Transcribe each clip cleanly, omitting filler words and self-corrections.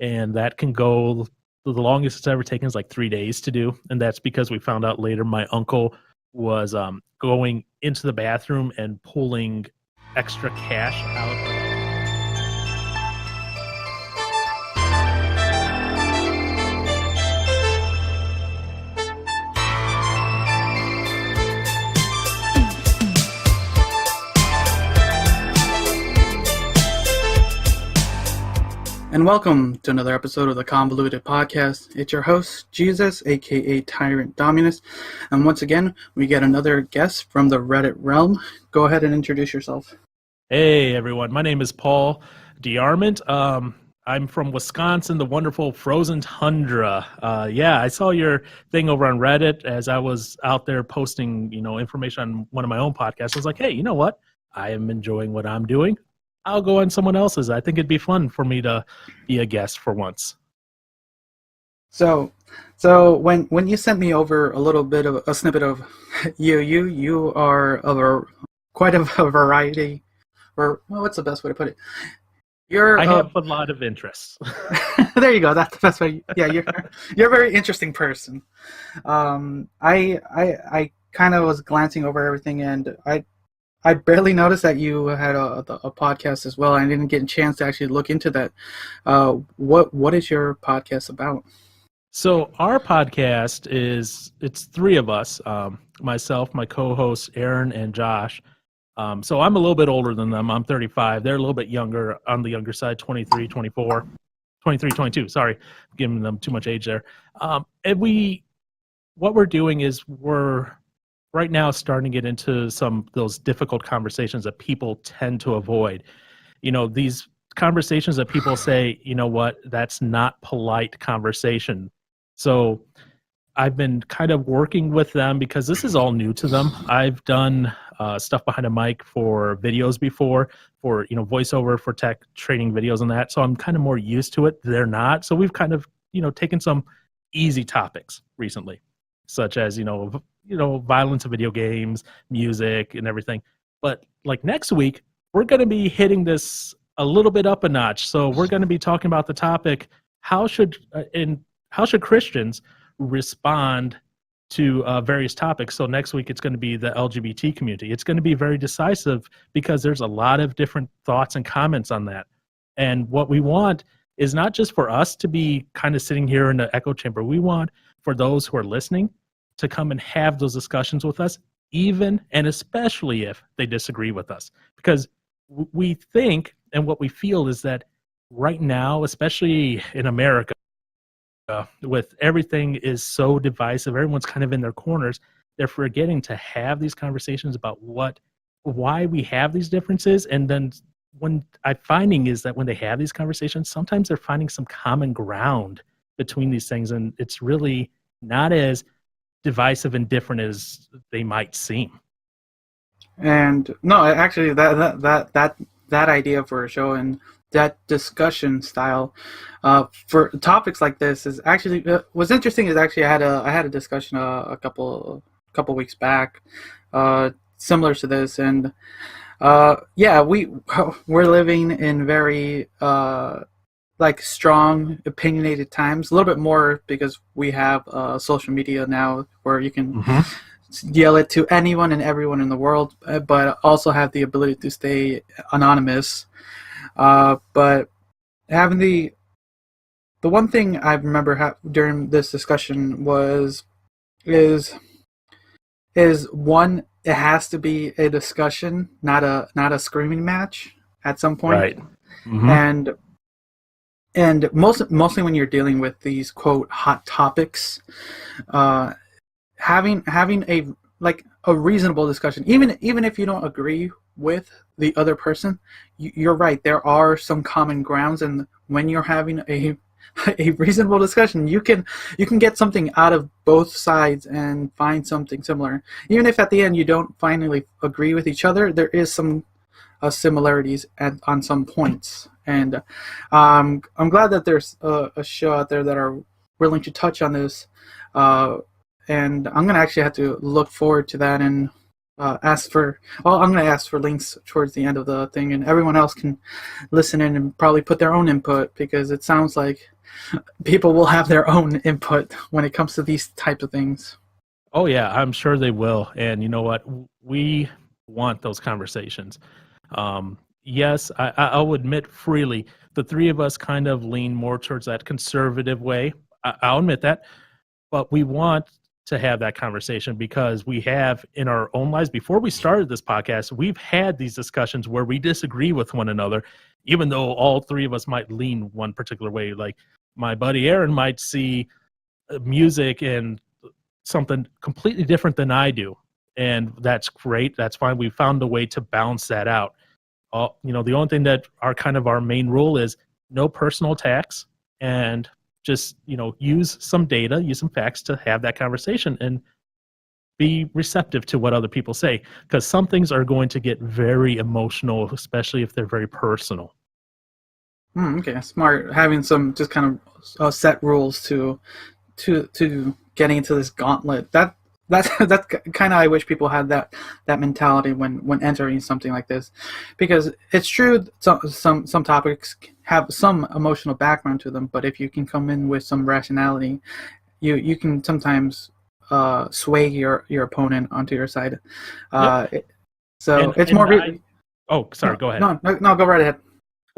and that can go. The longest it's ever taken is like 3 days to do, and that's because we found out later my uncle was going into the bathroom and pulling extra cash out. And welcome to another episode of the Convoluted Podcast. It's your host, Jesus, aka Tyrant Dominus. And once again, we get another guest from the Reddit realm. Go ahead and introduce yourself. Hey everyone, my name is Paul DeArment. I'm from Wisconsin, the wonderful frozen tundra. I saw your thing over on Reddit as I was out there posting, information on one of my own podcasts. I was like, hey, you know what? I am enjoying what I'm doing. I'll go on someone else's. I think it'd be fun for me to be a guest for once. So when you sent me over a little bit of a snippet of you are of quite a variety, or what's the best way to put it? I have a lot of interests. There you go. That's the best way. Yeah, you're a very interesting person. I kind of was glancing over everything, and I barely noticed that you had a podcast as well. I didn't get a chance to actually look into that. What is your podcast about? So our podcast it's three of us, myself, my co-hosts, Aaron and Josh. So I'm a little bit older than them. I'm 35. They're a little bit younger, on the younger side, 23, 24, 23, 22. Sorry, I'm giving them too much age there. And what we're doing is we're right now starting to get into some of those difficult conversations that people tend to avoid. These conversations that people say, you know what, that's not polite conversation. So I've been kind of working with them because this is all new to them. I've done stuff behind a mic for videos before, for voiceover for tech training videos and that. So I'm kind of more used to it. They're not. So we've kind of taken some easy topics recently, such as violence in video games, music, and everything. But like next week, we're going to be hitting this a little bit up a notch. So we're going to be talking about the topic: how should Christians respond to various topics? So next week, it's going to be the LGBT community. It's going to be very decisive because there's a lot of different thoughts and comments on that. And what we want is not just for us to be kind of sitting here in the echo chamber. We want for those who are listening to come and have those discussions with us, even and especially if they disagree with us. Because we think and what we feel is that right now, especially in America, with everything is so divisive, everyone's kind of in their corners, they're forgetting to have these conversations about why we have these differences. And then when I'm finding is that when they have these conversations, sometimes they're finding some common ground between these things, and it's really not as divisive and different as they might seem. And no, actually, that idea for a show and that discussion style for topics like this is actually what's interesting. Is actually I had a discussion a couple weeks back, similar to this, and we're living in very strong, opinionated times, a little bit more because we have social media now where you can yell it to anyone and everyone in the world, but also have the ability to stay anonymous. But having the one thing I remember during this discussion is one, it has to be a discussion, not a screaming match at some point. Right. Mm-hmm. And mostly when you're dealing with these quote hot topics, having a reasonable discussion, even if you don't agree with the other person, you're right. There are some common grounds, and when you're having a reasonable discussion, you can get something out of both sides and find something similar. Even if at the end you don't finally agree with each other, there is some similarities on some points. And I'm glad that there's a show out there that are willing to touch on this. And I'm going to actually have to look forward to that and ask for. Well, I'm going to ask for links towards the end of the thing, and everyone else can listen in and probably put their own input, because it sounds like people will have their own input when it comes to these types of things. Oh yeah, I'm sure they will. And you know what? We want those conversations. Yes, I'll admit freely, the three of us kind of lean more towards that conservative way. I'll admit that, but we want to have that conversation because we have in our own lives, before we started this podcast, we've had these discussions where we disagree with one another, even though all three of us might lean one particular way. Like my buddy Aaron might see music and something completely different than I do. And that's great. That's fine. We found a way to balance that out. The only thing that our main rule is no personal attacks, and just, use some data, use some facts to have that conversation and be receptive to what other people say. Because some things are going to get very emotional, especially if they're very personal. Okay, smart. Having some just kind of set rules to getting into this gauntlet. That's kind of, I wish people had that mentality when entering something like this, because it's true some topics have some emotional background to them, but if you can come in with some rationality, you can sometimes sway your opponent onto your side. Yep. It's more. Sorry. Go ahead. No, go right ahead.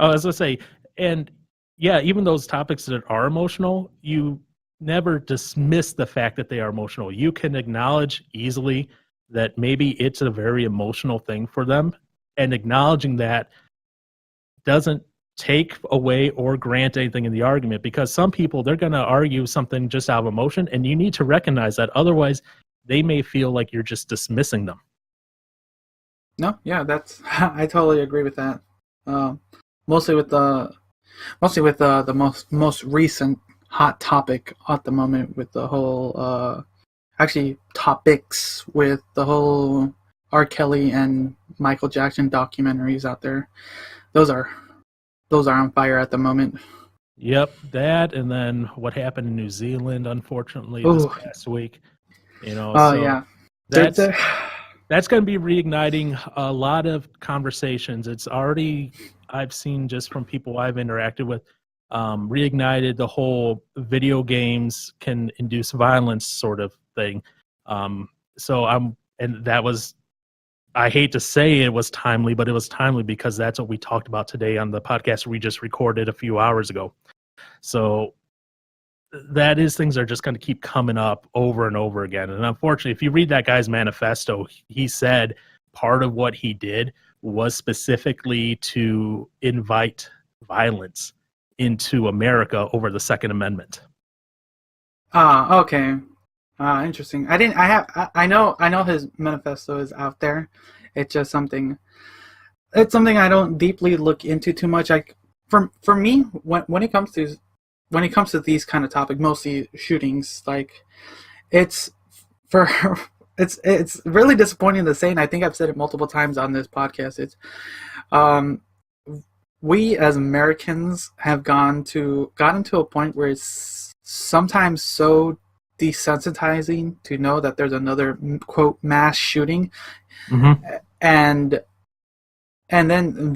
Oh, as I say, and yeah, even those topics that are emotional, you never dismiss the fact that they are emotional. You can acknowledge easily that maybe it's a very emotional thing for them, and acknowledging that doesn't take away or grant anything in the argument, because some people, they're going to argue something just out of emotion, and you need to recognize that. Otherwise, they may feel like you're just dismissing them. No, yeah, I totally agree with that. Mostly with the most recent hot topic at the moment, with the whole actually topics with the whole R. Kelly and Michael Jackson documentaries out there. Those are on fire at the moment. Yep, that, and then what happened in New Zealand, unfortunately, this past week. Yeah, that's going to be reigniting a lot of conversations. It's already, I've seen just from people I've interacted with, reignited the whole video games can induce violence sort of thing. I hate to say it was timely, but it was timely because that's what we talked about today on the podcast we just recorded a few hours ago. So things are just going to keep coming up over and over again. And unfortunately, if you read that guy's manifesto, he said part of what he did was specifically to invite violence into America over the Second Amendment. Okay. Interesting. I know his manifesto is out there. It's just something I don't deeply look into too much. For me, when it comes to these kind of topics, mostly shootings, like it's really disappointing to say, and I think I've said it multiple times on this podcast. It's we as Americans have gotten to a point where it's sometimes so desensitizing to know that there's another quote mass shooting, and then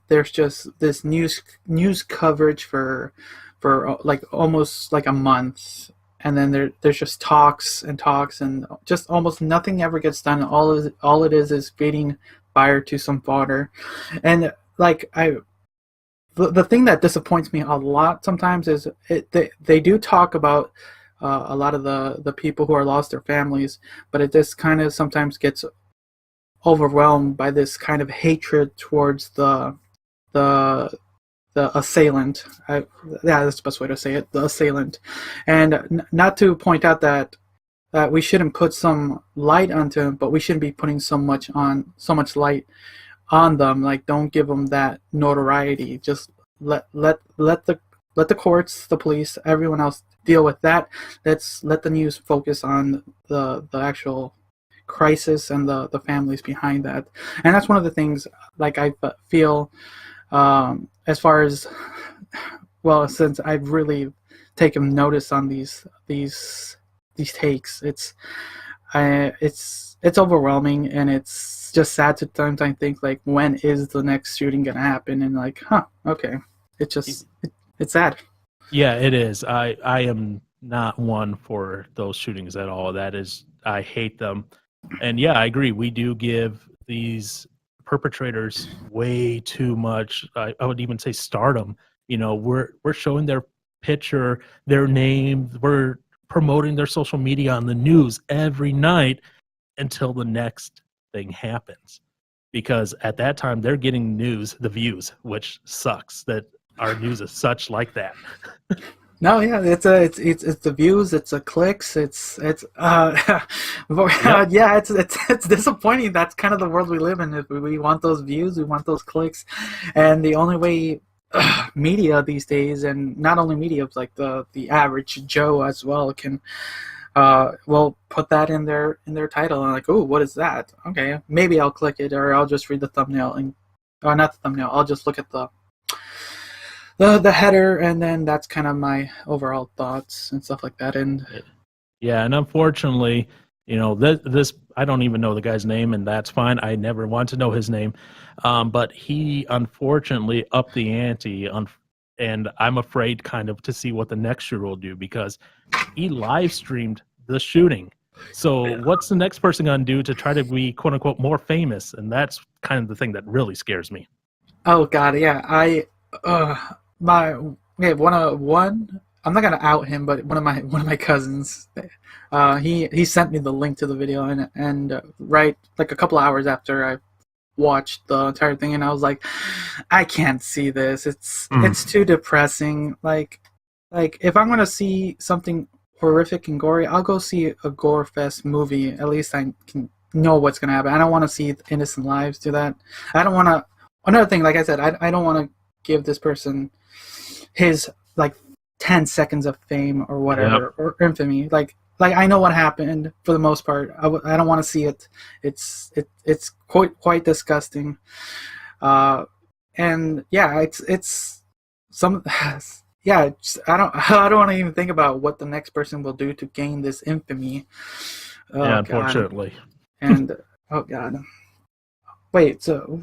there's just this news coverage for like almost like a month, and then there's just talks and just almost nothing ever gets done. All it is feeding fire to some fodder. And like the thing that disappoints me a lot sometimes is they do talk about a lot of the people who are lost their families, but it just kind of sometimes gets overwhelmed by this kind of hatred towards the assailant. That's the best way to say it, the assailant. And not to point out that we shouldn't put some light onto them, but we shouldn't be putting so much light on them. Like, don't give them that notoriety. Just let the courts, the police, everyone else deal with that. Let's let the news focus on the actual crisis and the families behind that. And that's one of the things, like, I feel as far as, well, since I've really taken notice on these takes, it's it's overwhelming, and it's just sad to times. I think like, when is the next shooting gonna happen? And like, okay, it's sad. Yeah, it is. I am not one for those shootings at all. That is, I hate them. And yeah, I agree. We do give these perpetrators way too much. I would even say stardom. We're showing their picture, their name. We're promoting their social media on the news every night until the next thing happens. Because at that time, they're getting news, the views, which sucks that our news is such like that. No, yeah, it's the views, it's the clicks, it's yeah, it's disappointing. That's kind of the world we live in. If we want those views, we want those clicks, and the only way media these days, and not only media, like the average Joe as well, can will put that in their title, and like, oh, what is that? Okay, maybe I'll click it, or I'll just read the thumbnail, and not the thumbnail. I'll just look at the header, and then that's kind of my overall thoughts and stuff like that. And yeah, and unfortunately, this I don't even know the guy's name, and that's fine. I never want to know his name, but he unfortunately upped the ante, and I'm afraid kind of to see what the next shooter will do, because he live streamed the shooting. So what's the next person going to do to try to be quote unquote more famous? And that's kind of the thing that really scares me. Oh God, yeah, one. I'm not gonna out him, but one of my cousins, he sent me the link to the video, and right like a couple hours after I watched the entire thing, and I was like, I can't see this. It's too depressing. Like if I'm gonna see something horrific and gory, I'll go see a gore fest movie. At least I can know what's gonna happen. I don't want to see innocent lives do that. I don't want to. Another thing, like I said, I don't want to give this person his like 10 seconds of fame or whatever, or infamy. Like I know what happened for the most part. I don't want to see it. It's quite disgusting. And yeah, it's some yeah. I don't want to even think about what the next person will do to gain this infamy. Yeah, unfortunately. God. And oh God. Wait, so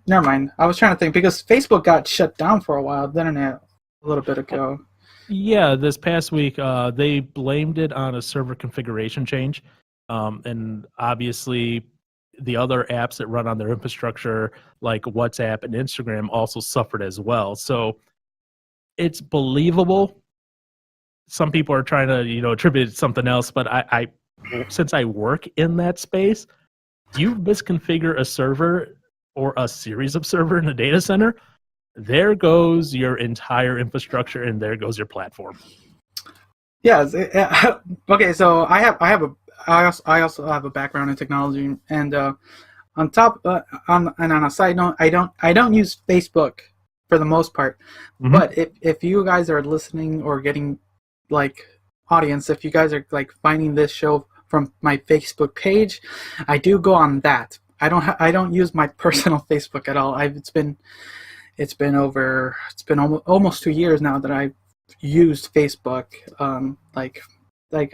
never mind. I was trying to think, because Facebook got shut down for a while, didn't it? A little bit ago. Yeah, this past week, they blamed it on a server configuration change. And obviously, the other apps that run on their infrastructure, like WhatsApp and Instagram, also suffered as well. So it's believable. Some people are trying to, attribute it to something else, but I since I work in that space, you misconfigure a server or a series of server in a data center, there goes your entire infrastructure, and there goes your platform. Yes. Okay. So I also have a background in technology, and on a side note, I don't use Facebook for the most part. Mm-hmm. But if you guys are listening or getting like audience, if you guys are like finding this show from my Facebook page, I do go on that. I don't use my personal Facebook at all. It's been almost 2 years now that I've used Facebook. Like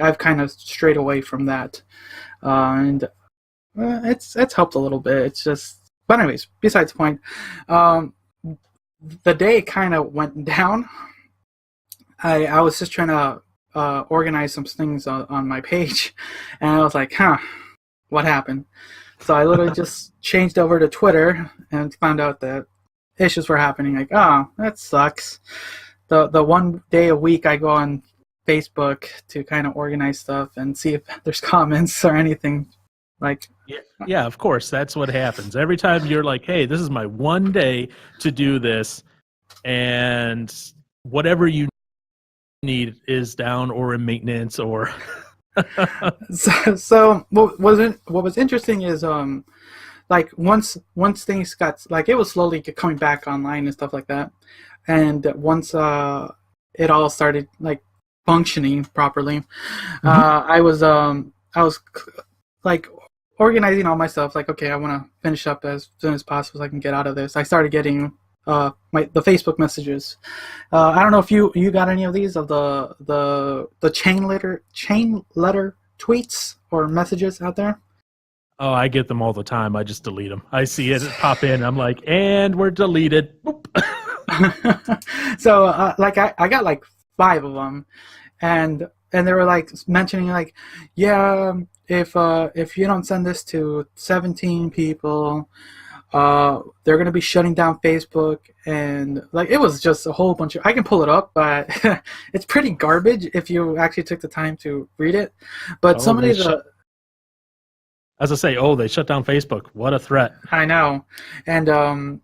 I've kind of strayed away from that, and it's helped a little bit. It's just, but anyways, besides the point, the day kind of went down. I was just trying to organize some things on my page, and I was like, what happened? So I literally just changed over to Twitter and found out that issues were happening. Like, oh, that sucks. The one day a week I go on Facebook to kind of organize stuff and see if there's comments or anything. Like, yeah, of course, that's what happens every time you're like, hey, this is my one day to do this, and whatever you need is down or in maintenance or so what was interesting is like once things got, like, it was slowly coming back online and stuff like that, and once it all started like functioning properly, mm-hmm. I was like organizing all my stuff, like, okay, I want to finish up as soon as possible so I can get out of this. I started getting the Facebook messages. I don't know if you got any of these, of the chain letter tweets or messages out there? Oh, I get them all the time. I just delete them. I see it pop in. I'm like, and we're deleted. Boop. So like I got like 5 of them, and they were like mentioning like, yeah, if you don't send this to 17 people, they're gonna be shutting down Facebook, and like it was just a whole bunch of. I can pull it up, but it's pretty garbage if you actually took the time to read it. But somebody as I say, oh, they shut down Facebook. What a threat! I know, and I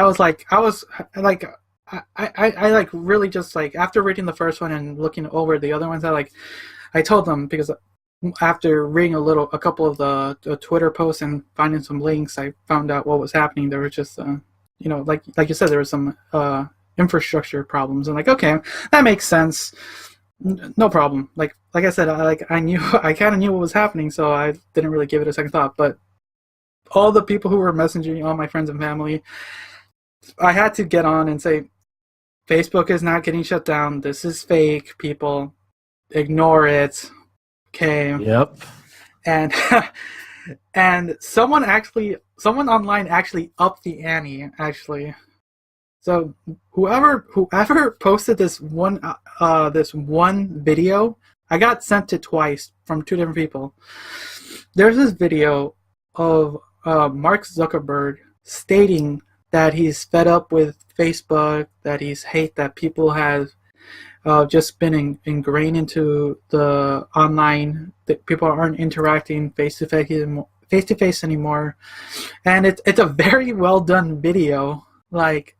was like, I like really just like after reading the first one and looking over the other ones, I told them, because after reading a couple of the Twitter posts and finding some links, I found out what was happening. There was just like you said, there was some infrastructure problems, and like, okay, that makes sense. No problem. Like I said, I kind of knew what was happening, so I didn't really give it a second thought. But all the people who were messaging, all my friends and family, I had to get on and say, Facebook is not getting shut down. This is fake, people. Ignore it. Okay. Yep. And and someone online actually upped the ante, actually. So whoever posted this one video, I got sent it twice from 2 different people. There's this video of Mark Zuckerberg stating that he's fed up with Facebook, that he's hate that people have just been ingrained into the online, that people aren't interacting face to face anymore, and it's a very well done video. Like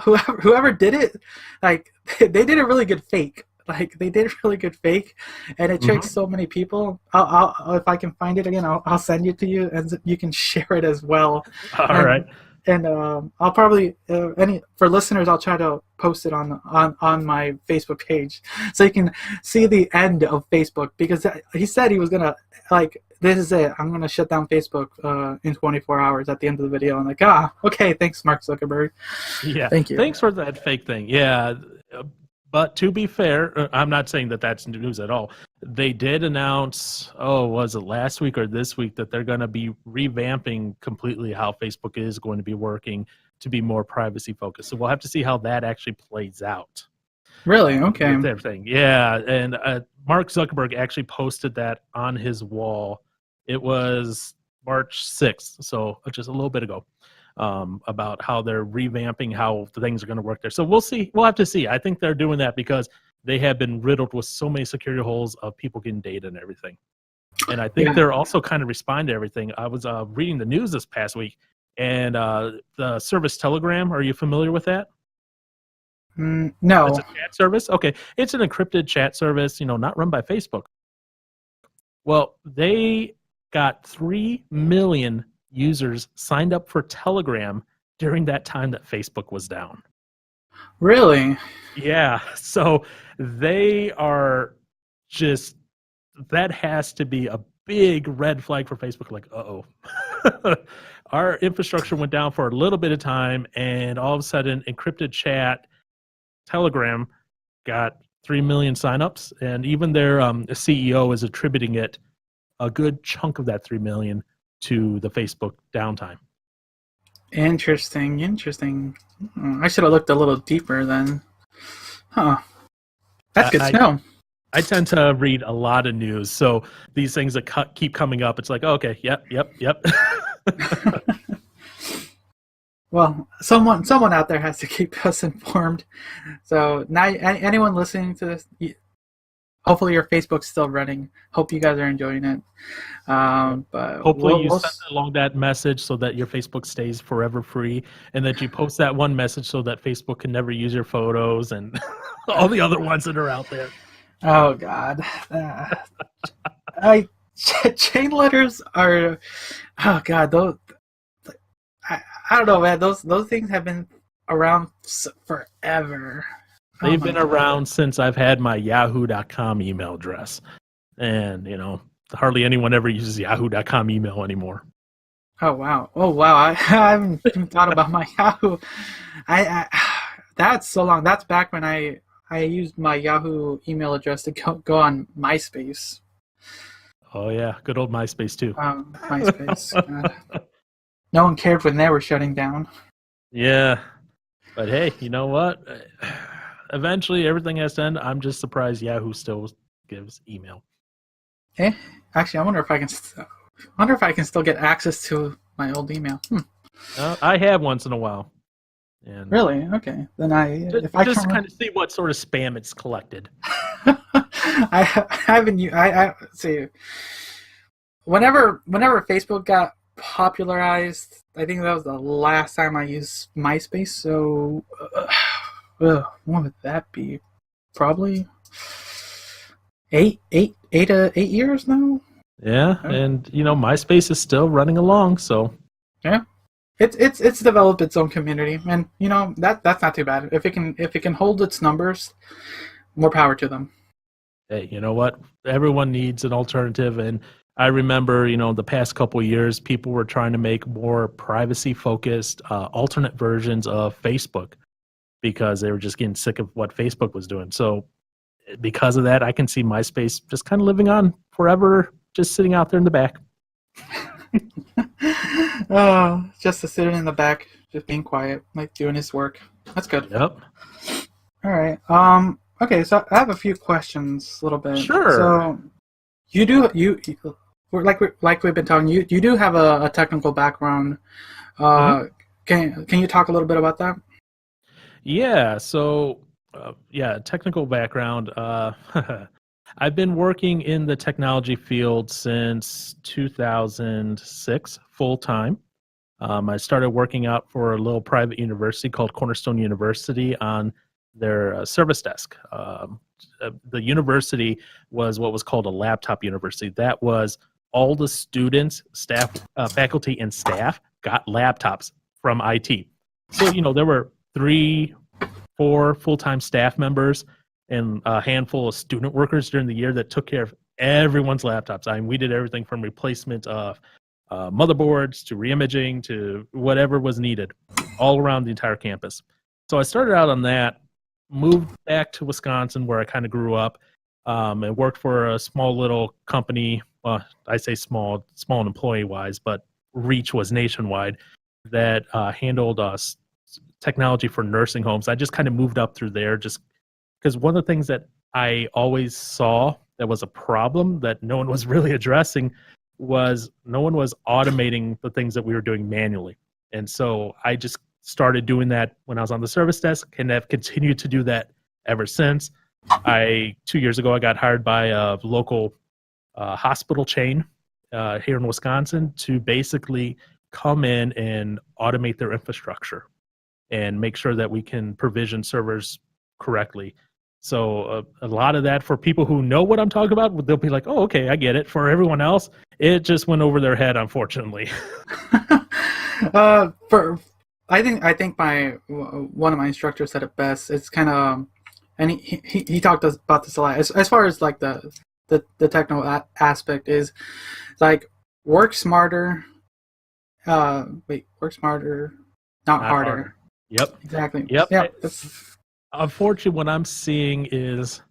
whoever did it, like they did a really good fake. Like they did a really good fake, and it tricked so many people. I'll if I can find it again, I'll send it to you, and you can share it as well. All right. And I'll probably for listeners, I'll try to post it on my Facebook page, so you can see the end of Facebook, because he said he was gonna, like, this is it, I'm gonna shut down Facebook in 24 hours at the end of the video. I'm like, okay, thanks, Mark Zuckerberg. Yeah, thank you. Thanks for that fake thing. Yeah, but to be fair, I'm not saying that that's news at all. They did announce, was it last week or this week, that they're going to be revamping completely how Facebook is going to be working to be more privacy focused. So we'll have to see how that actually plays out. Really? Okay. With everything. Yeah, and Mark Zuckerberg actually posted that on his wall. It was March 6th, so just a little bit ago. About how they're revamping how things are going to work there. So we'll see. We'll have to see. I think they're doing that because they have been riddled with so many security holes of people getting data and everything. And I think they're also kind of responding to everything. I was reading the news this past week, and the service Telegram, are you familiar with that? No. It's a chat service? Okay. It's an encrypted chat service, not run by Facebook. Well, they got 3 million users signed up for Telegram during that time that Facebook was down. Really? Yeah. So they are just, that has to be a big red flag for Facebook. Like, our infrastructure went down for a little bit of time, and all of a sudden encrypted chat Telegram got 3 million signups, and even their CEO is attributing it, a good chunk of that 3 million, to the Facebook downtime. Interesting. I should have looked a little deeper then. Huh. That's good to know. I tend to read a lot of news, so these things that keep coming up, it's like, okay, yep. Well, someone out there has to keep us informed. So now, anyone listening to this, hopefully your Facebook's still running. Hope you guys are enjoying it. But hopefully you send along that message so that your Facebook stays forever free, and that you post that one message so that Facebook can never use your photos and all the other ones that are out there. Oh God, chain letters are. Oh God, those. I don't know, man. Those things have been around forever. They've been around since I've had my yahoo.com email address. And, hardly anyone ever uses yahoo.com email anymore. Oh, wow. I haven't even thought about my Yahoo. That's so long. That's back when I I used my Yahoo email address to go on MySpace. Oh yeah, good old MySpace too. MySpace. God. No one cared when they were shutting down. Yeah, but hey, you know what? Eventually, everything has to end. I'm just surprised Yahoo still gives email. Actually, I wonder if I can still get access to my old email. I have once in a while. And Really? Okay. Then just, I just can't. kind of see what sort of spam it's collected. I haven't. I see. Whenever Facebook got popularized, I think that was the last time I used MySpace. So, what would that be? Probably 8 years now. Yeah, and MySpace is still running along. So Yeah, it's developed its own community, and that's not too bad. If it can hold its numbers, more power to them. hey, you know what? Everyone needs an alternative, and I remember, the past couple of years, people were trying to make more privacy-focused, alternate versions of Facebook because they were just getting sick of what Facebook was doing. So, because of that, I can see MySpace just kind of living on forever, just sitting out there in the back. Oh, just to sit in the back, just being quiet, like doing his work. That's good. Yep. All right. Okay, so I have a few questions, a little bit. Sure. So, like we've been talking. You do have a technical background. Can you talk a little bit about that? Yeah. So, technical background. I've been working in the technology field since 2006, full time. I started working out for a little private university called Cornerstone University on their service desk. The university was what was called a laptop university. That was all the students, staff, faculty, and staff got laptops from IT. So, there were 3, 4 full-time staff members and a handful of student workers during the year that took care of everyone's laptops. I mean, we did everything from replacement of motherboards to reimaging to whatever was needed all around the entire campus. So I started out on that, moved back to Wisconsin where I kind of grew up, and worked for a small little company. Well, I say small employee-wise, but reach was nationwide, that handled technology for nursing homes. I just kind of moved up through there just because one of the things that I always saw that was a problem that no one was really addressing was no one was automating the things that we were doing manually. And so I just started doing that when I was on the service desk and have continued to do that ever since. 2 years ago, I got hired by a local hospital chain here in Wisconsin to basically come in and automate their infrastructure and make sure that we can provision servers correctly. So a lot of that, for people who know what I'm talking about, they'll be like, oh, okay, I get it. For everyone else, it just went over their head, unfortunately. I think one of my instructors said it best. It's kind of, and he talked about this a lot. As far as like the technical aspect is, like work smarter. Work smarter, not harder. Yep. Exactly. Yep. Yeah. Unfortunately, what I'm seeing is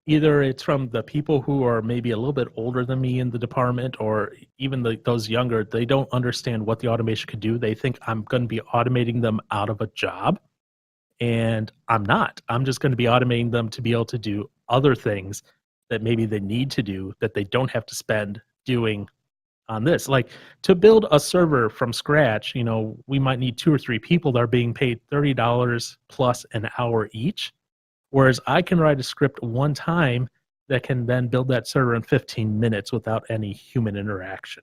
either it's from the people who are maybe a little bit older than me in the department, or even those younger. They don't understand what the automation could do. They think I'm going to be automating them out of a job, and I'm not. I'm just going to be automating them to be able to do other things that maybe they need to do that they don't have to spend doing on this. Like to build a server from scratch, we might need 2 or 3 people that are being paid $30 plus an hour each. Whereas I can write a script one time that can then build that server in 15 minutes without any human interaction.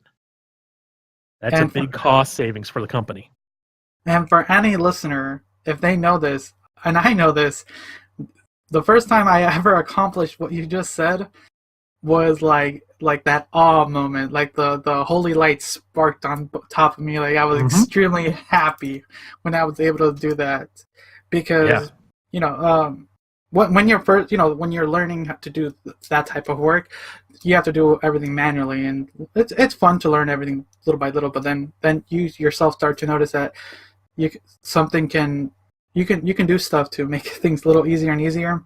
That's a big cost savings for the company. And for any listener, if they know this, and I know this, the first time I ever accomplished what you just said was like that awe moment, like the holy light sparked on top of me. Like I was extremely happy when I was able to do that, because when you're first, when you're learning how to do that type of work, you have to do everything manually, and it's fun to learn everything little by little. But then you yourself start to notice that something can you can do stuff to make things a little easier and easier,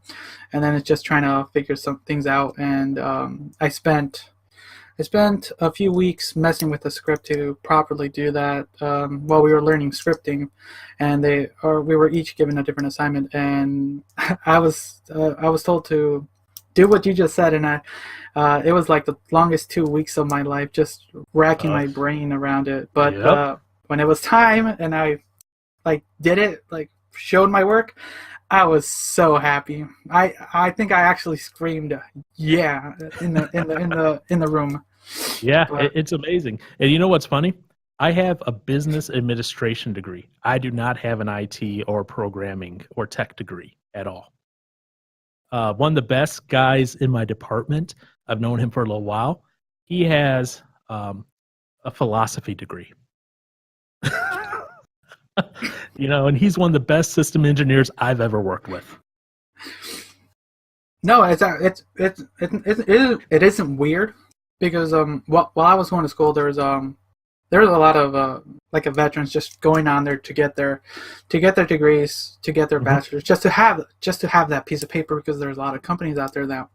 and then it's just trying to figure some things out. And I spent a few weeks messing with the script to properly do that while we were learning scripting, and we were each given a different assignment, and I was told to do what you just said, and it was like the longest 2 weeks of my life, just racking my brain around it. But Yep. when it was time, and I like did it, like showed my work, I was so happy. I think I actually screamed, "Yeah!" in the room. Yeah, But it's amazing. And you know what's funny? I have a business administration degree. I do not have an IT or programming or tech degree at all. One of the best guys in my department, I've known him for a little while. He has a philosophy degree. And he's one of the best system engineers I've ever worked with. no, it isn't weird because while I was going to school, there's a lot of like veterans just going on there to get their degrees, to get their bachelors, just to have that piece of paper, because there's a lot of companies out there that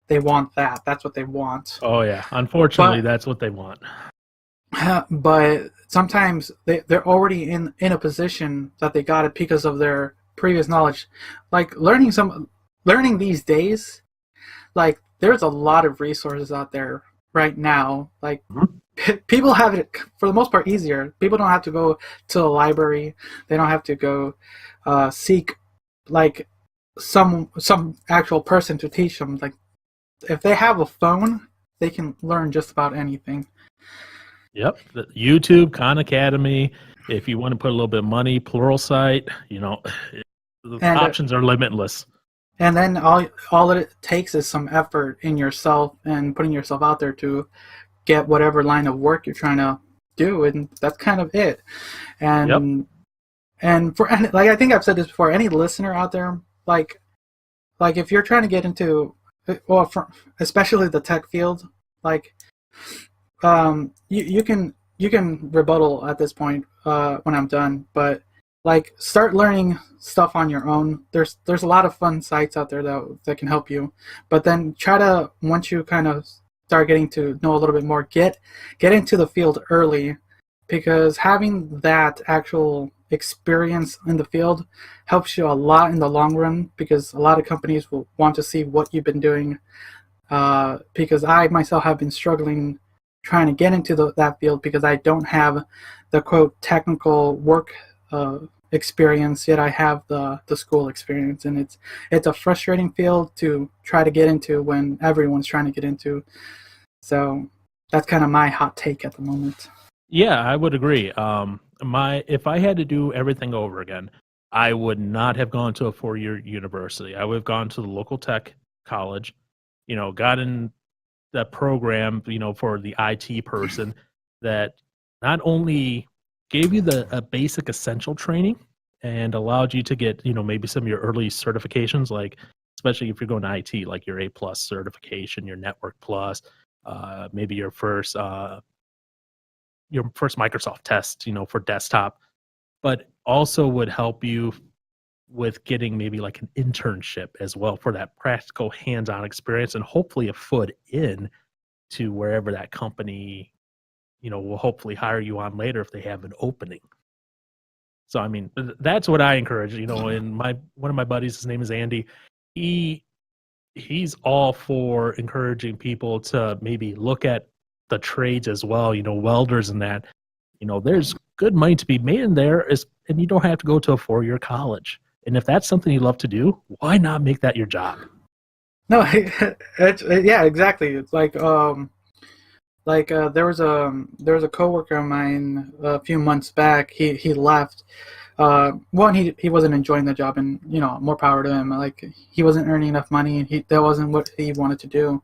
they want that. That's what they want. Oh yeah, unfortunately, that's what they want. But sometimes they're already in a position that they got it because of their previous knowledge. Like learning these days, like there's a lot of resources out there right now. Like people have it for the most part easier. People don't have to go to the library. They don't have to go seek like some actual person to teach them. Like if they have a phone, they can learn just about anything. Yep. The YouTube, Khan Academy. If you want to put a little bit of money, Pluralsight, the options are limitless. And then all it takes is some effort in yourself and putting yourself out there to get whatever line of work you're trying to do, and that's kind of it. And for like I think I've said this before, any listener out there, like if you're trying to get into, well, especially the tech field, like you can rebuttal at this point when I'm done, but like start learning stuff on your own. There's a lot of fun sites out there that can help you, but then try to, once you kind of start getting to know a little bit more, get into the field early, because having that actual experience in the field helps you a lot in the long run, because a lot of companies will want to see what you've been doing, because I myself have been struggling trying to get into that field because I don't have the quote technical work experience, yet I have the school experience, and it's a frustrating field to try to get into when everyone's trying to get into. So that's kind of my hot take at the moment. Yeah, I would agree. If I had to do everything over again, I would not have gone to a 4-year university. I would have gone to the local tech college, gotten that program, for the IT person that not only gave you a basic essential training and allowed you to get, maybe some of your early certifications, like especially if you're going to IT, like your A+ certification, your Network Plus, maybe your first Microsoft test, for desktop, but also would help you with getting maybe like an internship as well for that practical hands-on experience, and hopefully a foot in to wherever that company, will hopefully hire you on later if they have an opening. So, I mean, that's what I encourage, and one of my buddies, his name is Andy. He's all for encouraging people to maybe look at the trades as well, welders and that. There's good money to be made in there, and you don't have to go to a 4-year college. And if that's something you love to do, why not make that your job? No, yeah, exactly. It's like there was a coworker of mine a few months back. He left. One, he wasn't enjoying the job, and more power to him. Like he wasn't earning enough money, and that wasn't what he wanted to do.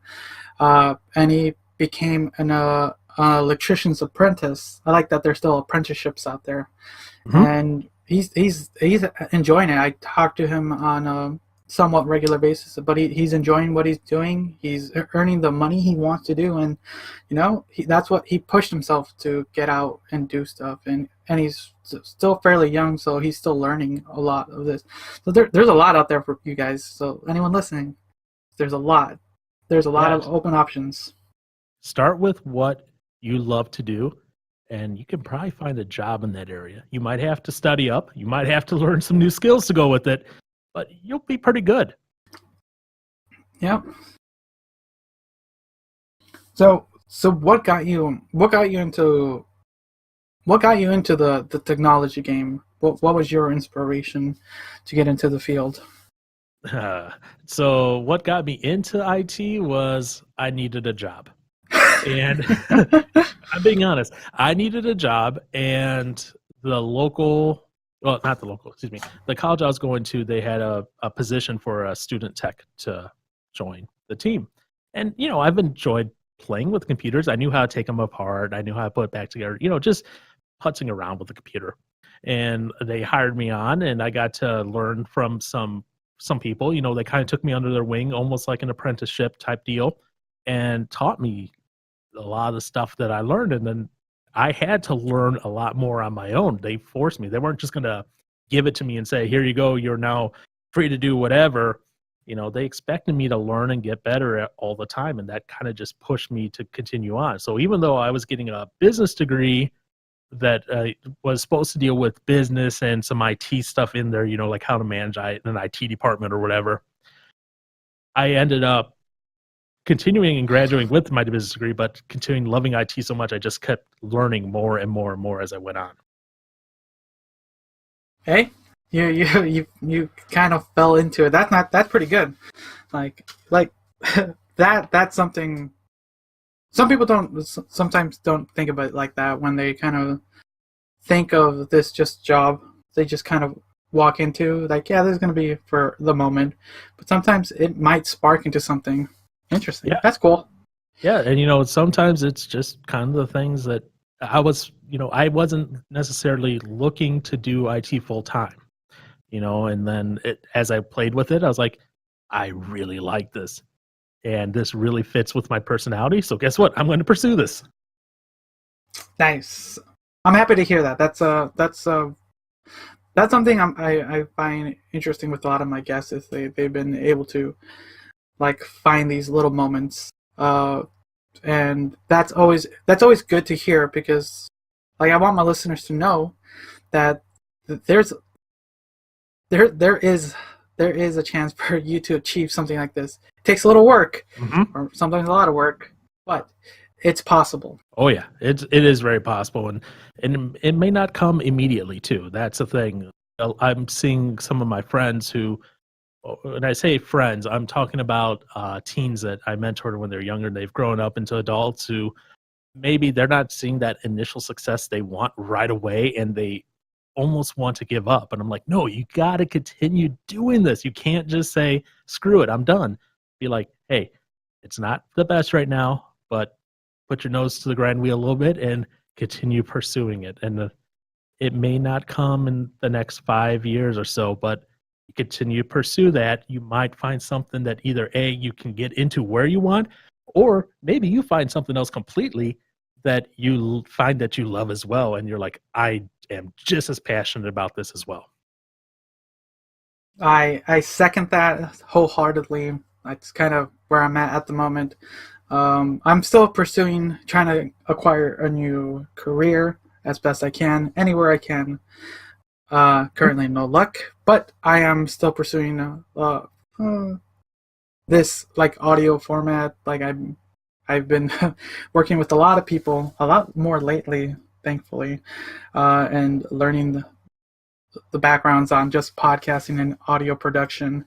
And he became an electrician's apprentice. I like that there's still apprenticeships out there, and he's enjoying it. I talked to him on somewhat regular basis, but he's enjoying what he's doing. He's earning the money he wants to do, and that's what he pushed himself to get out and do stuff. And he's still fairly young, so he's still learning a lot of this. So there's a lot out there for you guys. So anyone listening, there's a lot. There's a lot of open options. Start with what you love to do, and you can probably find a job in that area. You might have to study up. You might have to learn some new skills to go with it, but you'll be pretty good. Yep. So what got you into the technology game? What was your inspiration to get into the field? So what got me into IT was I needed a job. And I'm being honest, I needed a job, and the college I was going to, they had a position for a student tech to join the team. And, I've enjoyed playing with computers. I knew how to take them apart. I knew how to put it back together, just putzing around with the computer. And they hired me on, and I got to learn from some people. They kind of took me under their wing, almost like an apprenticeship type deal, and taught me a lot of the stuff that I learned. And then I had to learn a lot more on my own. They forced me. They weren't just going to give it to me and say, here you go, you're now free to do whatever. They expected me to learn and get better all the time. And that kind of just pushed me to continue on. So even though I was getting a business degree that was supposed to deal with business and some IT stuff in there, like how to manage an IT department or whatever, I ended up continuing and graduating with my business degree, but continuing loving IT so much, I just kept learning more and more and more as I went on. Hey, you kind of fell into it. That's pretty good. Like that's something. Some people sometimes don't think about it like that when they kind of think of this just job. They just kind of walk into like, yeah, this is going to be for the moment, but sometimes it might spark into something interesting. Yeah. That's cool. Yeah, and sometimes it's just kind of the things that I wasn't necessarily looking to do IT full time, and then as I played with it, I was like, I really like this, and this really fits with my personality. So guess what? I'm going to pursue this. Nice. I'm happy to hear that. That's something I find interesting with a lot of my guests is they've been able to like find these little moments, and that's always good to hear, because like I want my listeners to know that there is a chance for you to achieve something like this. It takes a little work, or sometimes a lot of work, but it's possible. Oh yeah, it is very possible, and it may not come immediately too. That's the thing. I'm seeing some of my friends who, when I say friends, I'm talking about teens that I mentored when they're younger, and they've grown up into adults who maybe they're not seeing that initial success they want right away, and they almost want to give up. And I'm like, no, you got to continue doing this. You can't just say, screw it, I'm done. Be like, hey, it's not the best right now, but put your nose to the grind wheel a little bit and continue pursuing it. And it may not come in the next 5 years or so, but you continue to pursue that, you might find something that either A, you can get into where you want, or maybe you find something else completely that you find that you love as well. And you're like, I am just as passionate about this as well. I second that wholeheartedly. That's kind of where I'm at the moment. I'm still trying to acquire a new career as best I can, anywhere I can. Currently no luck, but I am still pursuing this like audio format. Like I've been working with a lot of people, a lot more lately, thankfully, and learning the backgrounds on just podcasting and audio production.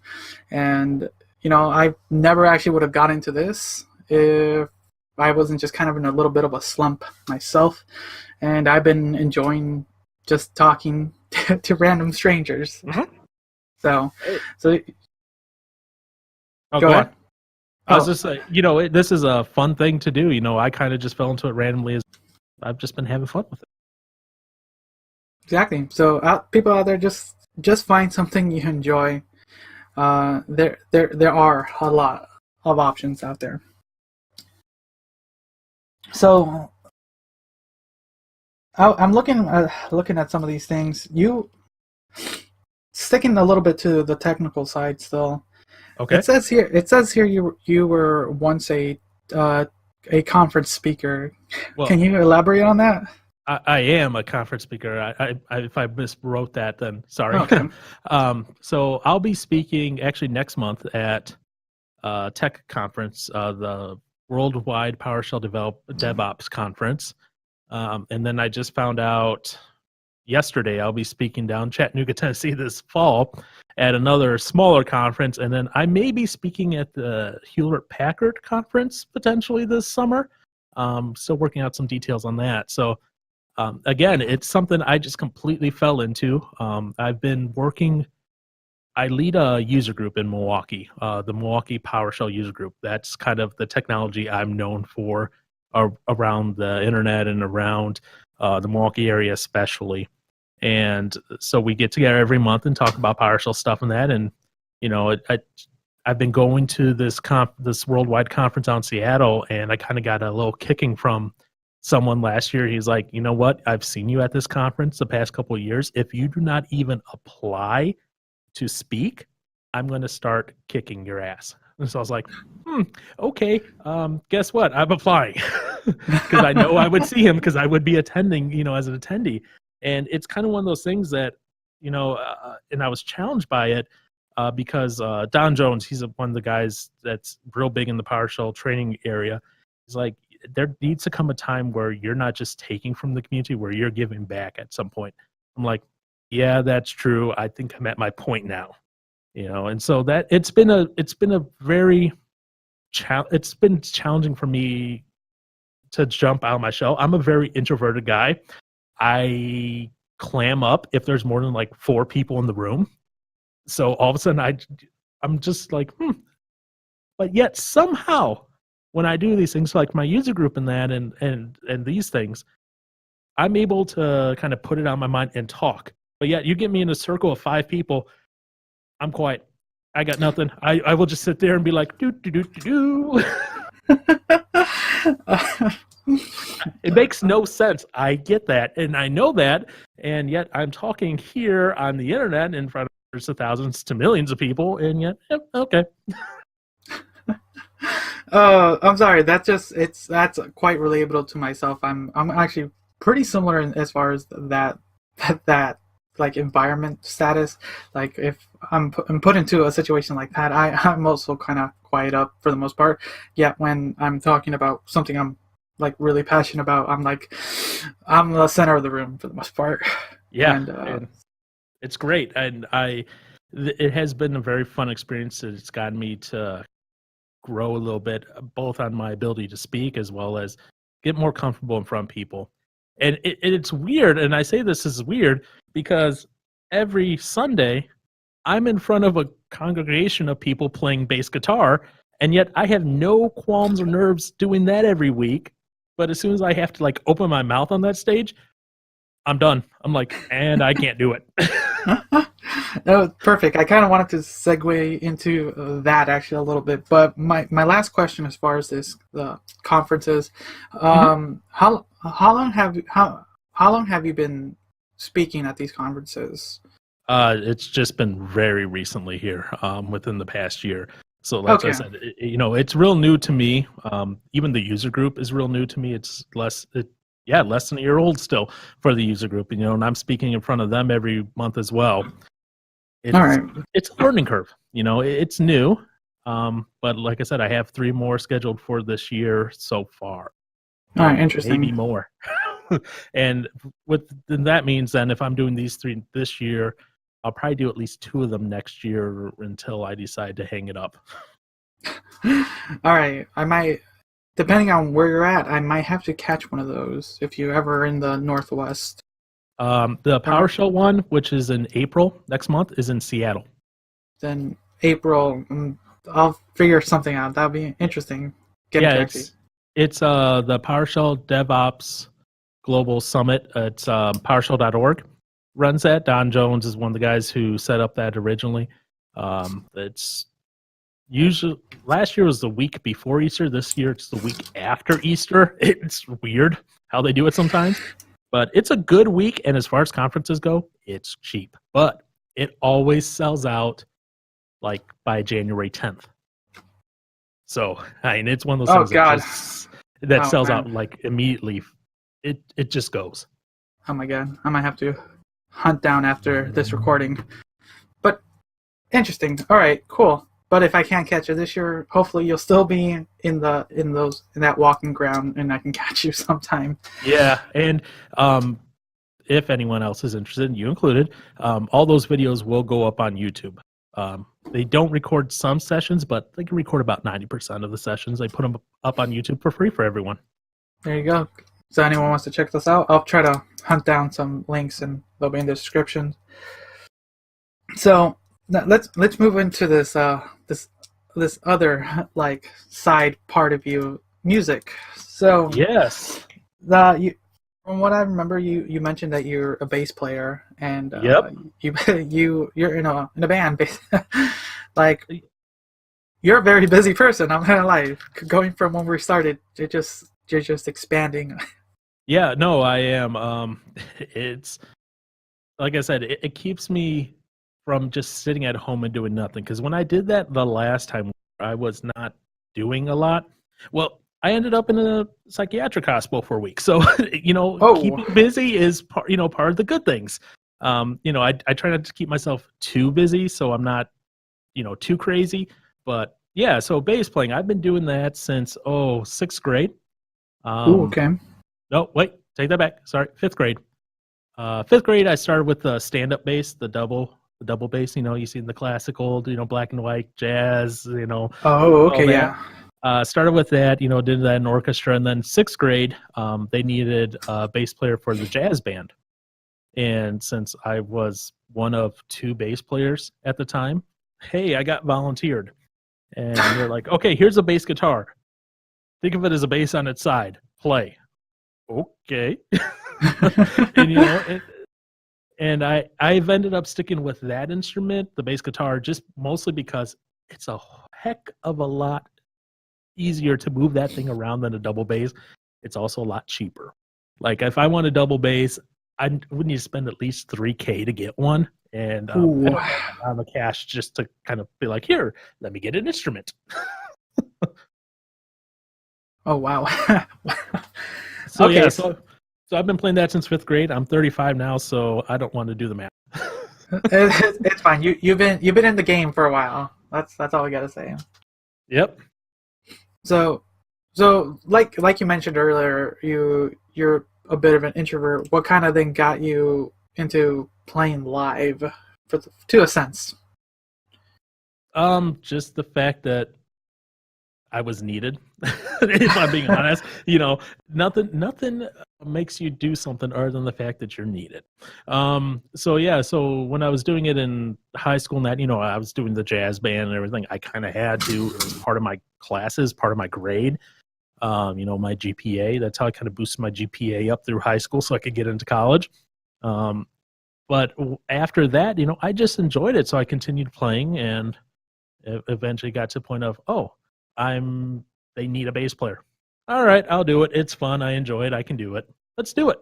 And I never actually would have got into this if I wasn't just kind of in a little bit of a slump myself. And I've been enjoying just talking to random strangers. So go ahead. I was just like, this is a fun thing to do. I kind of just fell into it randomly. I've just been having fun with it. Exactly. So people out there, just find something you enjoy. there are a lot of options out there. So I'm looking at some of these things. You sticking a little bit to the technical side still. Okay. It says here you were once a conference speaker. Well, Can you elaborate on that? I am a conference speaker. I if I miswrote that, then sorry. Okay. So I'll be speaking actually next month at tech conference, the Worldwide PowerShell DevOps Conference. And then I just found out yesterday I'll be speaking down Chattanooga, Tennessee this fall at another smaller conference. And then I may be speaking at the Hewlett-Packard conference potentially this summer. Still working out some details on that. So again, it's something I just completely fell into. I've been working. I lead a user group in Milwaukee, the Milwaukee PowerShell user group. That's kind of the technology I'm known for around the internet and around the Milwaukee area especially. And so we get together every month and talk about PowerShell stuff and that. And, you know, I've been going to this worldwide conference out in Seattle, and I kind of got a little kicking from someone last year. He's like, you know what? I've seen you at this conference the past couple of years. If you do not even apply to speak, I'm going to start kicking your ass. And so I was like, okay, guess what? I'm applying because I know I would see him because I would be attending, you know, as an attendee. And it's kind of one of those things that, you know, and I was challenged by it because Don Jones, he's one of the guys that's real big in the PowerShell training area. He's like, there needs to come a time where you're not just taking from the community, where you're giving back at some point. I'm like, yeah, that's true. I think I'm at my point now, you know. And so that it's been challenging for me to jump out of my shell. I'm a very introverted guy. I clam up if there's more than like 4 people in the room. So all of a sudden I'm just like, But yet somehow when I do these things like my user group and that and these things, I'm able to kind of put it on my mind and talk. But yet you get me in a circle of 5 people, I'm quiet. I got nothing. I will just sit there and be like, do do do do do. It makes no sense. I get that, and I know that, and yet I'm talking here on the internet in front of hundreds of thousands to millions of people, and yet, yep, okay. I'm sorry. That's quite relatable to myself. I'm actually pretty similar as far as that like environment status. Like if I'm put into a situation like that, I'm also kind of quiet up for the most part. Yet when I'm talking about something I'm like really passionate about, I'm the center of the room for the most part. Yeah, and it's great, and it has been a very fun experience. It's gotten me to grow a little bit, both on my ability to speak as well as get more comfortable in front of people. And it's weird, and I say this is weird because every Sunday I'm in front of a congregation of people playing bass guitar, and yet I have no qualms or nerves doing that every week. But as soon as I have to like open my mouth on that stage, I'm done. I'm like, and I can't do it. That was perfect. I kind of wanted to segue into that actually a little bit, but my last question as far as the conferences, how long have you been speaking at these conferences? It's just been very recently here, within the past year. So like I said, it's real new to me. Even the user group is real new to me. It's less than a year old still for the user group. And, and I'm speaking in front of them every month as well. It's, all right. It's a learning curve. It's new. But like I said, I have 3 more scheduled for this year so far. All right, interesting. Maybe more. And that means then if I'm doing these 3 this year, I'll probably do at least 2 of them next year until I decide to hang it up. All right. I might, depending on where you're at, I might have to catch one of those if you're ever in the Northwest. The PowerShell one, which is in April next month, is in Seattle. Then April, I'll figure something out. That'll be interesting. It's the PowerShell DevOps Global Summit. It's PowerShell.org. Runs that. Don Jones is one of the guys who set up that originally. It's usually last year was the week before Easter. This year it's the week after Easter. It's weird how they do it sometimes, but it's a good week. And as far as conferences go, it's cheap, but it always sells out like by January 10th. So I mean, it's one of those things God. that sells man. out like immediately. It just goes. Oh my god, I might have to hunt down after this recording. But interesting. All right, cool. But if I can't catch you this year, hopefully you'll still be in that walking ground, and I can catch you sometime. Yeah, and if anyone else is interested, you included, all those videos will go up on YouTube. They don't record some sessions, but they can record about 90% of the sessions. They put them up on YouTube for free for everyone. There you go. So anyone wants to check this out, I'll try to hunt down some links, and they'll be in the description. So let's move into this this other like side part of you, music. So yes, from what I remember, you mentioned that you're a bass player, and yep. you're in a band. Like, you're a very busy person. I'm not gonna lie. Going from when we started, you're just expanding. Yeah, no, I am. It's like I said, it keeps me from just sitting at home and doing nothing. Because when I did that the last time, I was not doing a lot. Well, I ended up in a psychiatric hospital for a week. So, keeping busy is part of the good things. I try not to keep myself too busy, so I'm not, too crazy. But yeah, so bass playing, I've been doing that since sixth grade. Okay. No, wait, take that back. Sorry, fifth grade. Fifth grade, I started with the stand-up bass, the double bass. You see in the classical, black and white jazz. Oh, okay, yeah. Started with that. Did that in orchestra, and then sixth grade, they needed a bass player for the jazz band. And since I was one of two bass players at the time, hey, I got volunteered. And they're like, okay, here's a bass guitar. Think of it as a bass on its side. Play. Okay. and I've ended up sticking with that instrument, the bass guitar, just mostly because it's a heck of a lot easier to move that thing around than a double bass. It's also a lot cheaper. Like if I want a double bass, I would need to spend at least $3,000 to get one, and I don't have the cash just to kind of be like, here, let me get an instrument. Oh wow. So okay. Yeah, so I've been playing that since fifth grade. I'm 35 now, so I don't want to do the math. It's fine. You've been in the game for a while. That's all I gotta say. Yep. So like you mentioned earlier, you're a bit of an introvert. What kind of thing got you into playing live, to a sense? Just the fact that I was needed. If I'm being honest, nothing makes you do something other than the fact that you're needed. So when I was doing it in high school, and that, I was doing the jazz band and everything, I kind of had to, as part of my classes, part of my grade, my GPA. That's how I kind of boosted my GPA up through high school so I could get into college. But after that, I just enjoyed it. So I continued playing, and eventually got to the point of, they need a bass player. All right, I'll do it. It's fun. I enjoy it. I can do it. Let's do it.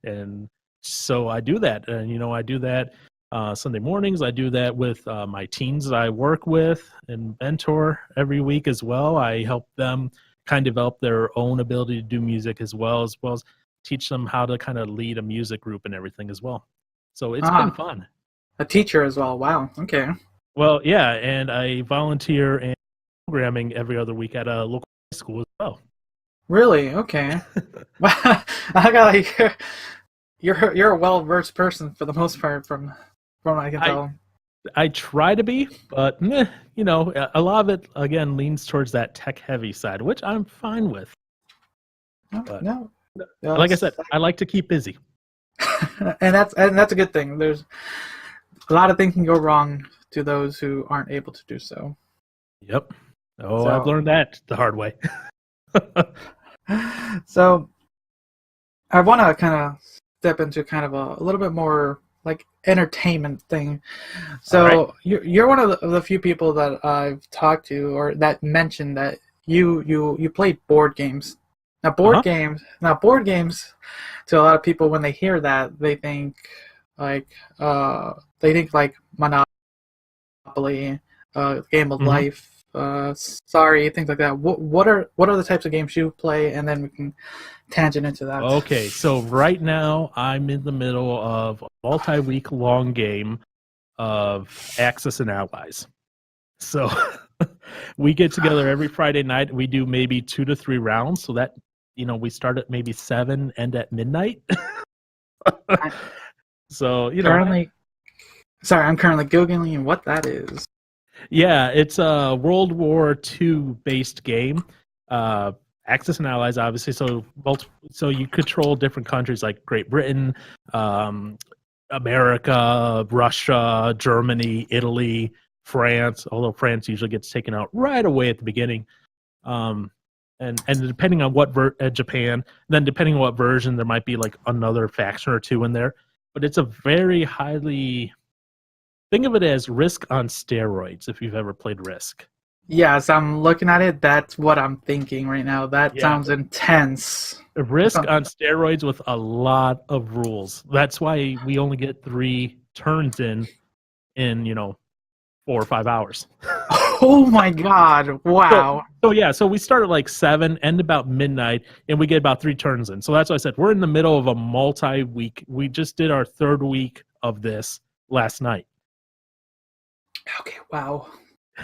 And so I do that. And, I do that Sunday mornings. I do that with my teens that I work with and mentor every week as well. I help them kind of develop their own ability to do music as well as teach them how to kind of lead a music group and everything as well. So it's been fun. A teacher as well. Wow. Okay. Well, yeah, and I volunteer in programming every other week at a local high school as well. Really? Okay. Wow. I got like you're a well-versed person for the most part, from what I can tell. I try to be, but a lot of it again leans towards that tech-heavy side, which I'm fine with. No. Like I said, I like to keep busy, and that's a good thing. There's a lot of things can go wrong to those who aren't able to do so. Yep. So, I've learned that the hard way. So I want to kind of step into kind of a little bit more like entertainment thing. All So right. you're one of the few people that I've talked to or that mentioned that you play board games. Uh-huh. Now board games to a lot of people when they hear that like they think like Monopoly, Game of Hmm. Life, Sorry, things like that. What are the types of games you play, and then we can tangent into that. Okay, so right now I'm in the middle of a multi-week long game of Axis and Allies. So we get together every Friday night. We do maybe 2 to 3 rounds. So that, we start at maybe 7, end at midnight. I So, currently, sorry, I'm currently googling what that is. yeah, it's a World War II based game. Axis and Allies, obviously. So you control different countries like Great Britain, um, America, Russia, Germany, Italy, France. Although France usually gets taken out right away at the beginning. Um, and depending on what Japan, then depending on what version, there might be like another faction or two in there. But it's a very highly think of it as Risk on steroids. If you've ever played Risk, Yes, I'm looking at it. That's what I'm thinking right now. That yeah, sounds intense. Risk on steroids with a lot of rules. That's why we only get 3 turns in 4 or 5 hours. Oh my god! So, Wow. so we start at like 7, end about midnight, and we get about 3 turns in. So that's why I said we're in the middle of a multi-week. We just did our 3rd week of this last night. Okay. Wow.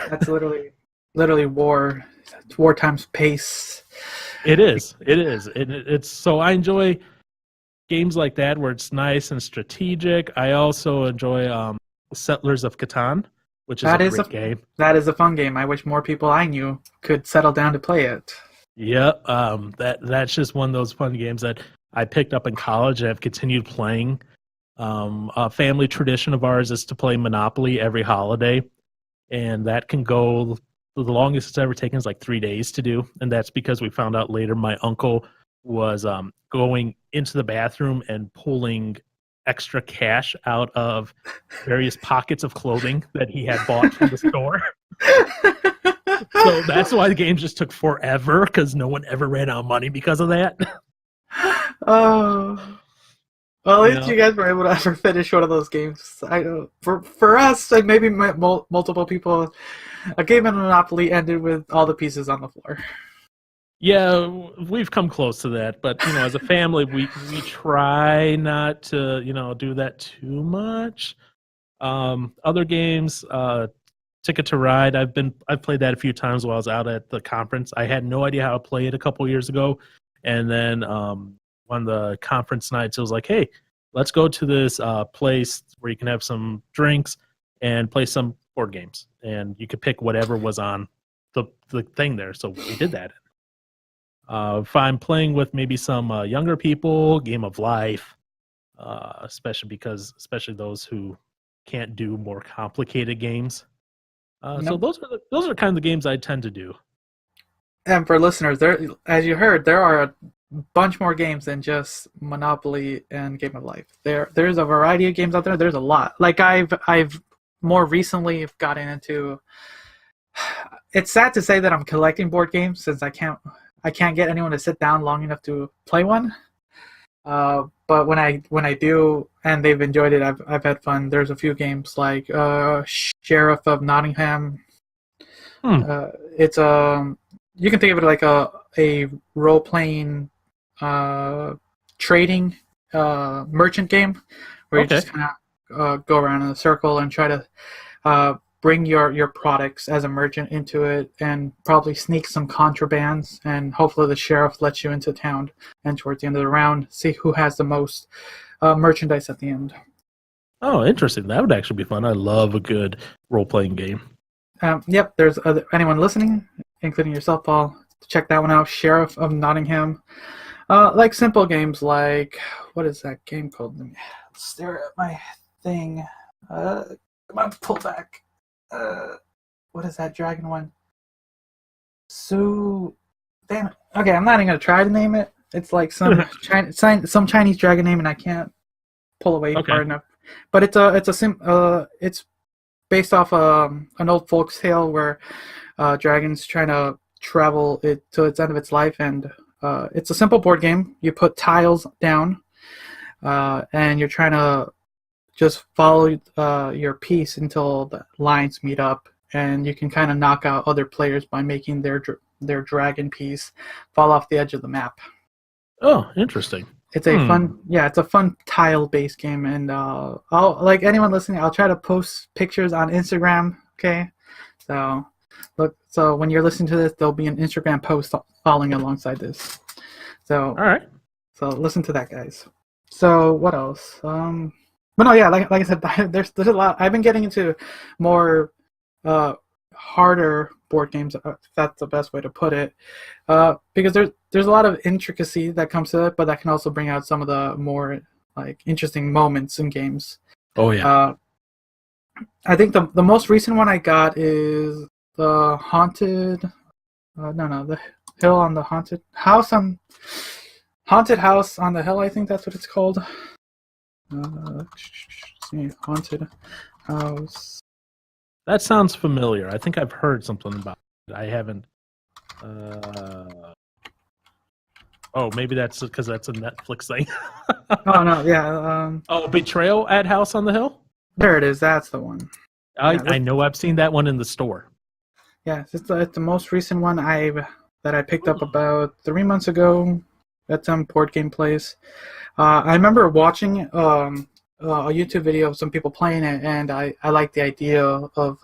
That's literally war. It's war times pace. It is. It's so I enjoy games like that where it's nice and strategic. I also enjoy Settlers of Catan, which is a That is a great game. that is a fun game. I wish more people I knew could settle down to play it. Yeah, that's just one of those fun games that I picked up in college and have continued playing. A family tradition of ours is to play Monopoly every holiday, and that can go. The longest it's ever taken is like 3 days to do, and that's because we found out later my uncle was going into the bathroom and pulling extra cash out of various pockets of clothing that he had bought from the store. So that's why the game just took forever because no one ever ran out of money because of that. Oh. Well, at least Yeah. you guys were able to ever finish one of those games. For us, and maybe multiple people, a game of Monopoly ended with all the pieces on the floor. Yeah, we've come close to that, but as a family, we try not to do that too much. Other games, Ticket to Ride. I've played that a few times while I was out at the conference. I had no idea how to play it a couple years ago, and then one of the conference nights, it was like, hey, let's go to this place where you can have some drinks and play some board games, and you could pick whatever was on the thing there. So we did that. If I'm playing with maybe some younger people, Game of Life, especially those who can't do more complicated games. So Nope. those are kind of the games I tend to do. And for listeners, as you heard, there are a bunch more games than just Monopoly and Game of Life. There's a variety of games out there. There's a lot. Like I've more recently gotten into. It's sad to say that I'm collecting board games since I can't get anyone to sit down long enough to play one. But when I do, and they've enjoyed it, I've had fun. There's a few games like Sheriff of Nottingham. Hmm. It's you can think of it like a role playing trading merchant game where you Okay. just kind of go around in a circle and try to bring your products as a merchant into it and probably sneak some contrabands, and hopefully the sheriff lets you into town, and towards the end of the round see who has the most merchandise at the end. Oh, interesting. That would actually be fun. I love a good role playing game. Yep, there's anyone listening, including yourself, Paul, check that one out. Sheriff of Nottingham. Like simple games like, what is that game called? Let me stare at my thing. Come on, pull back. What is that dragon one? Damn it. Okay, I'm not even gonna try to name it. It's like some Chinese dragon name, and I can't pull away Okay. far enough. but it's based off an old folks tale where dragons trying to travel it to its end of its life, and it's a simple board game. You put tiles down, and you're trying to just follow your piece until the lines meet up, and you can kind of knock out other players by making their dragon piece fall off the edge of the map. Oh, interesting. It's a fun tile-based game, and I'll, like anyone listening, I'll try to post pictures on Instagram. Okay, so when you're listening to this, there'll be an Instagram post following alongside this. So all right, so listen to that, guys. So what else? But no, yeah, like I said, there's a lot. I've been getting into more harder board games, if that's the best way to put it, because there's a lot of intricacy that comes to it, but that can also bring out some of the more like interesting moments in games. Oh yeah. I think the most recent one I got is the haunted. The hill on the haunted house on the hill. I think that's what it's called. Haunted house. That sounds familiar. I think I've heard something about it. I haven't. Oh, maybe that's because that's a Netflix thing. Oh no, yeah. Betrayal at House on the Hill. There it is. That's the one. I know I've seen that one in the store. Yeah, it's the most recent one that I picked up about 3 months ago at some board game place. I remember watching a YouTube video of some people playing it, and I like the idea of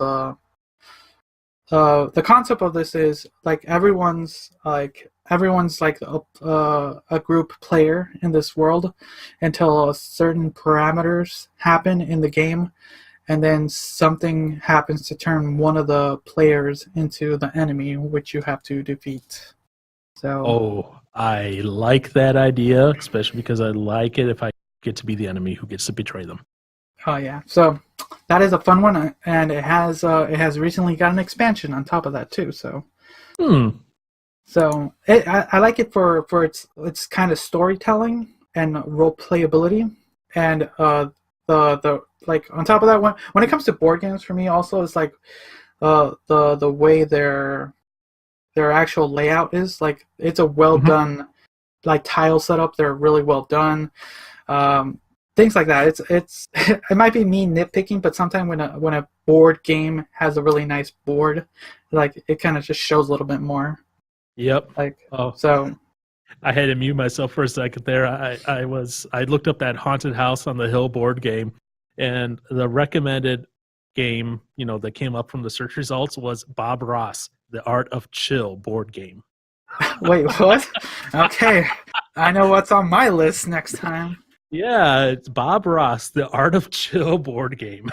the concept of this is like everyone's like a group player in this world until certain parameters happen in the game, and then something happens to turn one of the players into the enemy, which you have to defeat. So I like that idea, especially because I like it if I get to be the enemy who gets to betray them. Oh yeah, so that is a fun one, and it has recently got an expansion on top of that too. So, so I like it for its kind of storytelling and role playability, and the like on top of that, when it comes to board games for me also is like the way their actual layout is like it's a well done like tile setup. They're really well done. Things like that. It's it might be me nitpicking, but sometimes when a board game has a really nice board, like it kind of just shows a little bit more. Yep. So I had to mute myself for a second there. I looked up that Haunted House on the Hill board game, and the recommended game, that came up from the search results was Bob Ross, The Art of Chill board game. Wait, what? Okay, I know what's on my list next time. Yeah, it's Bob Ross, The Art of Chill board game.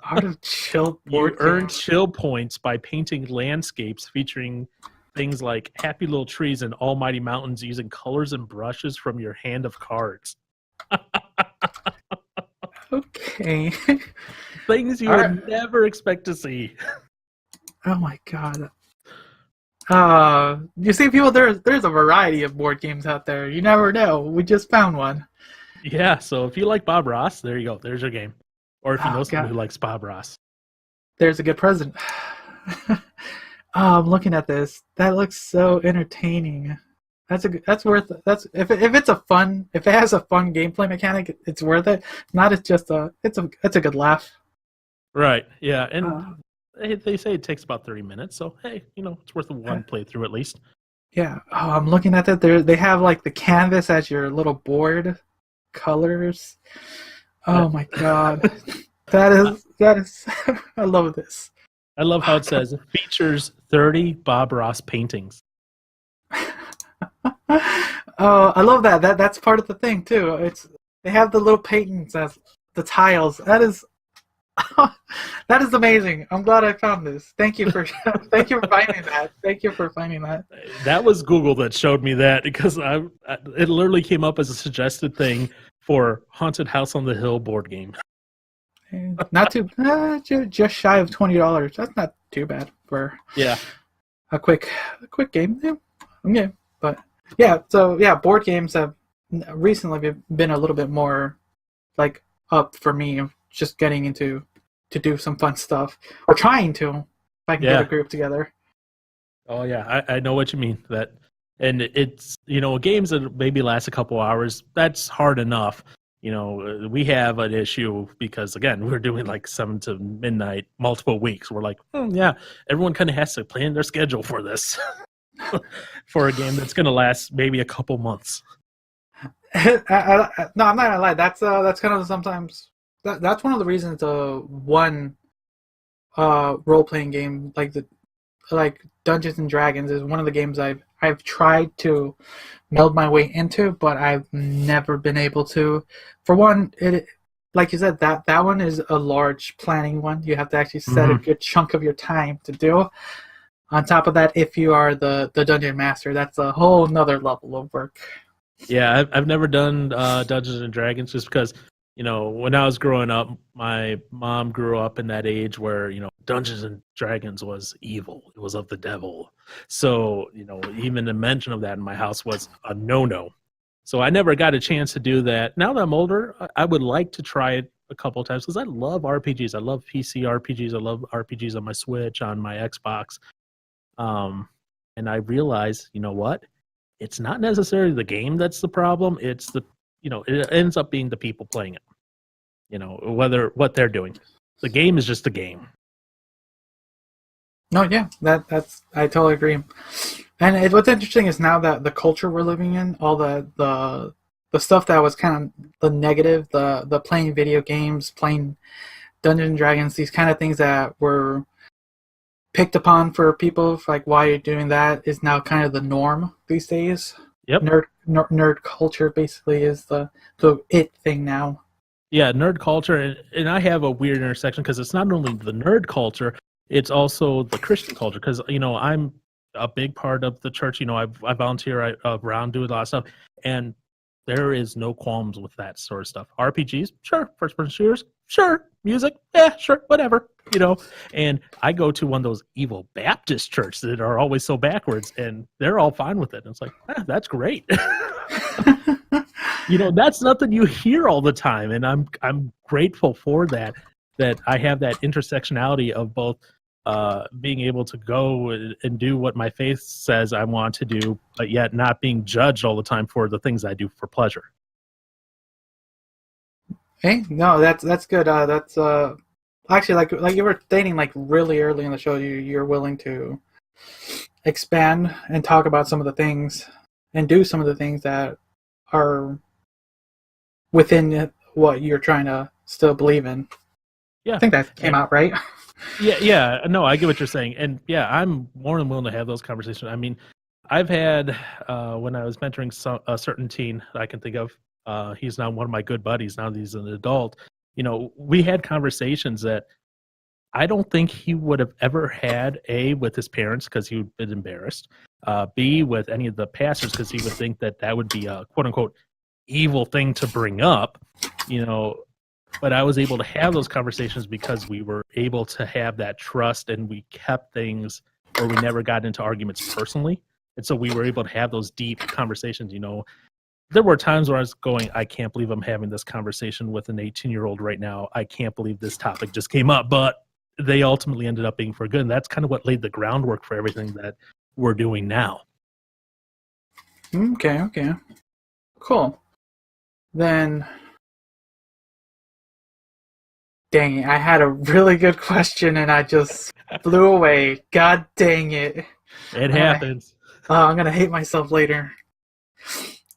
Art of Chill board game. You earn chill points by painting landscapes featuring things like happy little trees and almighty mountains using colors and brushes from your hand of cards. Okay. Things you would never expect to see. Oh my god. You see, people, there's a variety of board games out there. You never know. We just found one. Yeah, so if you like Bob Ross, there you go. There's your game. Or if you know someone who likes Bob Ross. There's a good present. I'm looking at this. That looks so entertaining. If it has a fun gameplay mechanic, it's worth it. Not it's just it's a good laugh. Right. Yeah, and they say it takes about 30 minutes, so hey, it's worth one playthrough at least. Yeah. Oh, I'm looking at that. They have like the canvas as your little board colors. Oh my god. That is I love this. I love how it says it features 30 Bob Ross paintings. Oh, I love that. That's part of the thing too. They have the little paintings as the tiles. That is amazing. I'm glad I found this. Thank you for finding that. Thank you for finding that. That was Google that showed me that because it literally came up as a suggested thing for Haunted House on the Hill board game. Not too just shy of $20. That's not too bad for a quick game. Yeah, but yeah. So yeah, board games have recently been a little bit more like up for me of just getting into to do some fun stuff or trying to if I can get a group together. Oh yeah, I know what you mean. That, and it's, games that maybe last a couple hours, that's hard enough. We have an issue because again, we're doing like 7 to midnight multiple weeks. We're like, yeah, everyone kind of has to plan their schedule for this for a game that's going to last maybe a couple months. No, I'm not gonna lie. That's kind of sometimes that's one of the reasons one role playing game like Dungeons and Dragons is one of the games I've tried to meld my way into, but I've never been able to. For one, it, like you said, that one is a large planning one. You have to actually set a good chunk of your time to do. On top of that, if you are the dungeon master, that's a whole nother level of work. Yeah, I've never done Dungeons and Dragons just because, when I was growing up, my mom grew up in that age where, Dungeons and Dragons was evil. It was of the devil. So, even the mention of that in my house was a no-no. So I never got a chance to do that. Now that I'm older, I would like to try it a couple of times because I love RPGs. I love PC RPGs. I love RPGs on my Switch, on my Xbox. And I realized, you know what? It's not necessarily the game that's the problem. It's it ends up being the people playing it. What they're doing. The game is just a game. No, yeah, that's I totally agree. And what's interesting is now that the culture we're living in, all the stuff that was kind of the negative, the playing video games, playing Dungeons and Dragons, these kind of things that were picked upon for people, like why you're doing that, is now kind of the norm these days. Yep. Nerd culture basically is the it thing now. Yeah, nerd culture, and I have a weird intersection because it's not only the nerd culture, it's also the Christian culture. Because I'm a big part of the church. I volunteer around, do a lot of stuff, and there is no qualms with that sort of stuff. RPGs, sure. First-person shooters, sure. Music, yeah, sure, whatever. And I go to one of those evil Baptist churches that are always so backwards, and they're all fine with it. And it's like, that's great. That's nothing you hear all the time, and I'm grateful for that I have that intersectionality of both being able to go and do what my faith says I want to do, but yet not being judged all the time for the things I do for pleasure. Hey, no, that's good. That's actually like you were stating, like really early in the show, you're willing to expand and talk about some of the things and do some of the things that are within what you're trying to still believe in. Yeah, I think that came out right. Yeah. No, I get what you're saying, and yeah, I'm more than willing to have those conversations. I mean, I've had when I was mentoring a certain teen that I can think of. He's now one of my good buddies. Now that he's an adult, we had conversations that I don't think he would have ever had, A, with his parents because he would have been embarrassed, B, with any of the pastors because he would think that would be a quote-unquote evil thing to bring up, but I was able to have those conversations because we were able to have that trust, and we kept things where we never got into arguments personally, and so we were able to have those deep conversations. There were times where I was going, I can't believe I'm having this conversation with an 18-year-old right now. I can't believe this topic just came up, but they ultimately ended up being for good. And that's kind of what laid the groundwork for everything that we're doing now. Okay. Cool. Then, dang it, I had a really good question and I just flew away. God dang it. It happens. I'm going to hate myself later.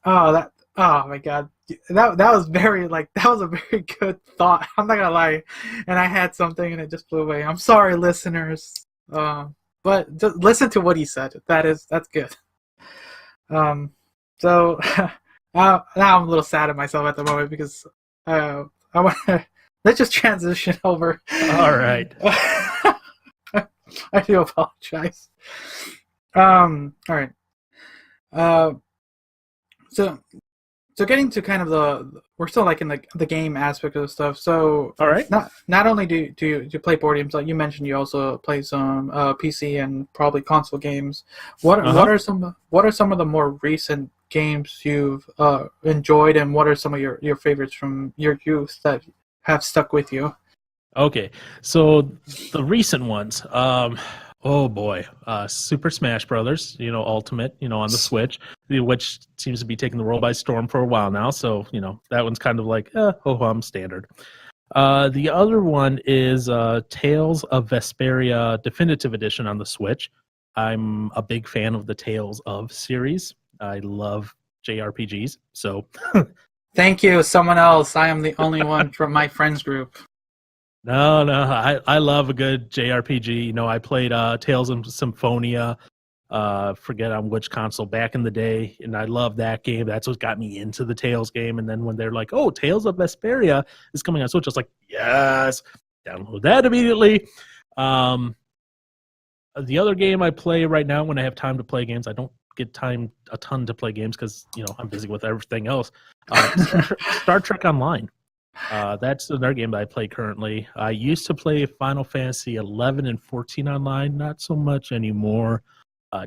Oh my God. That was that was a very good thought. I'm not gonna lie. And I had something and it just flew away. I'm sorry, listeners. But just listen to what he said. That's good. So now I'm a little sad at myself at the moment because I want to let's just transition over. All right. I do apologize. All right. So getting to kind of we're still like in the game aspect of the stuff. So all right. Not only do you play board games, like you mentioned, you also play some PC and probably console games. What are some of the more recent games you've enjoyed, and what are some of your favorites from your youth that have stuck with you? Okay, so the recent ones, oh boy, Super Smash Brothers, Ultimate, on the Switch, which seems to be taking the world by storm for a while now. So that one's kind of like ho hum standard. The other one is Tales of Vesperia Definitive Edition on the Switch. I'm a big fan of the Tales of series. I love JRPGs, so Thank you, someone else. I am the only one from my friends group. No, I love a good JRPG. I played Tales of Symphonia, forget on which console back in the day, and I love that game. That's what got me into the Tales game. And then when they're like, "Oh, Tales of Vesperia is coming on Switch," I was like, "Yes, download that immediately." The other game I play right now when I have time to play games, I don't get time a ton to play games because I'm busy with everything else. Star Trek Online. That's another game that I play currently. I used to play Final Fantasy 11 and 14 online, not so much anymore.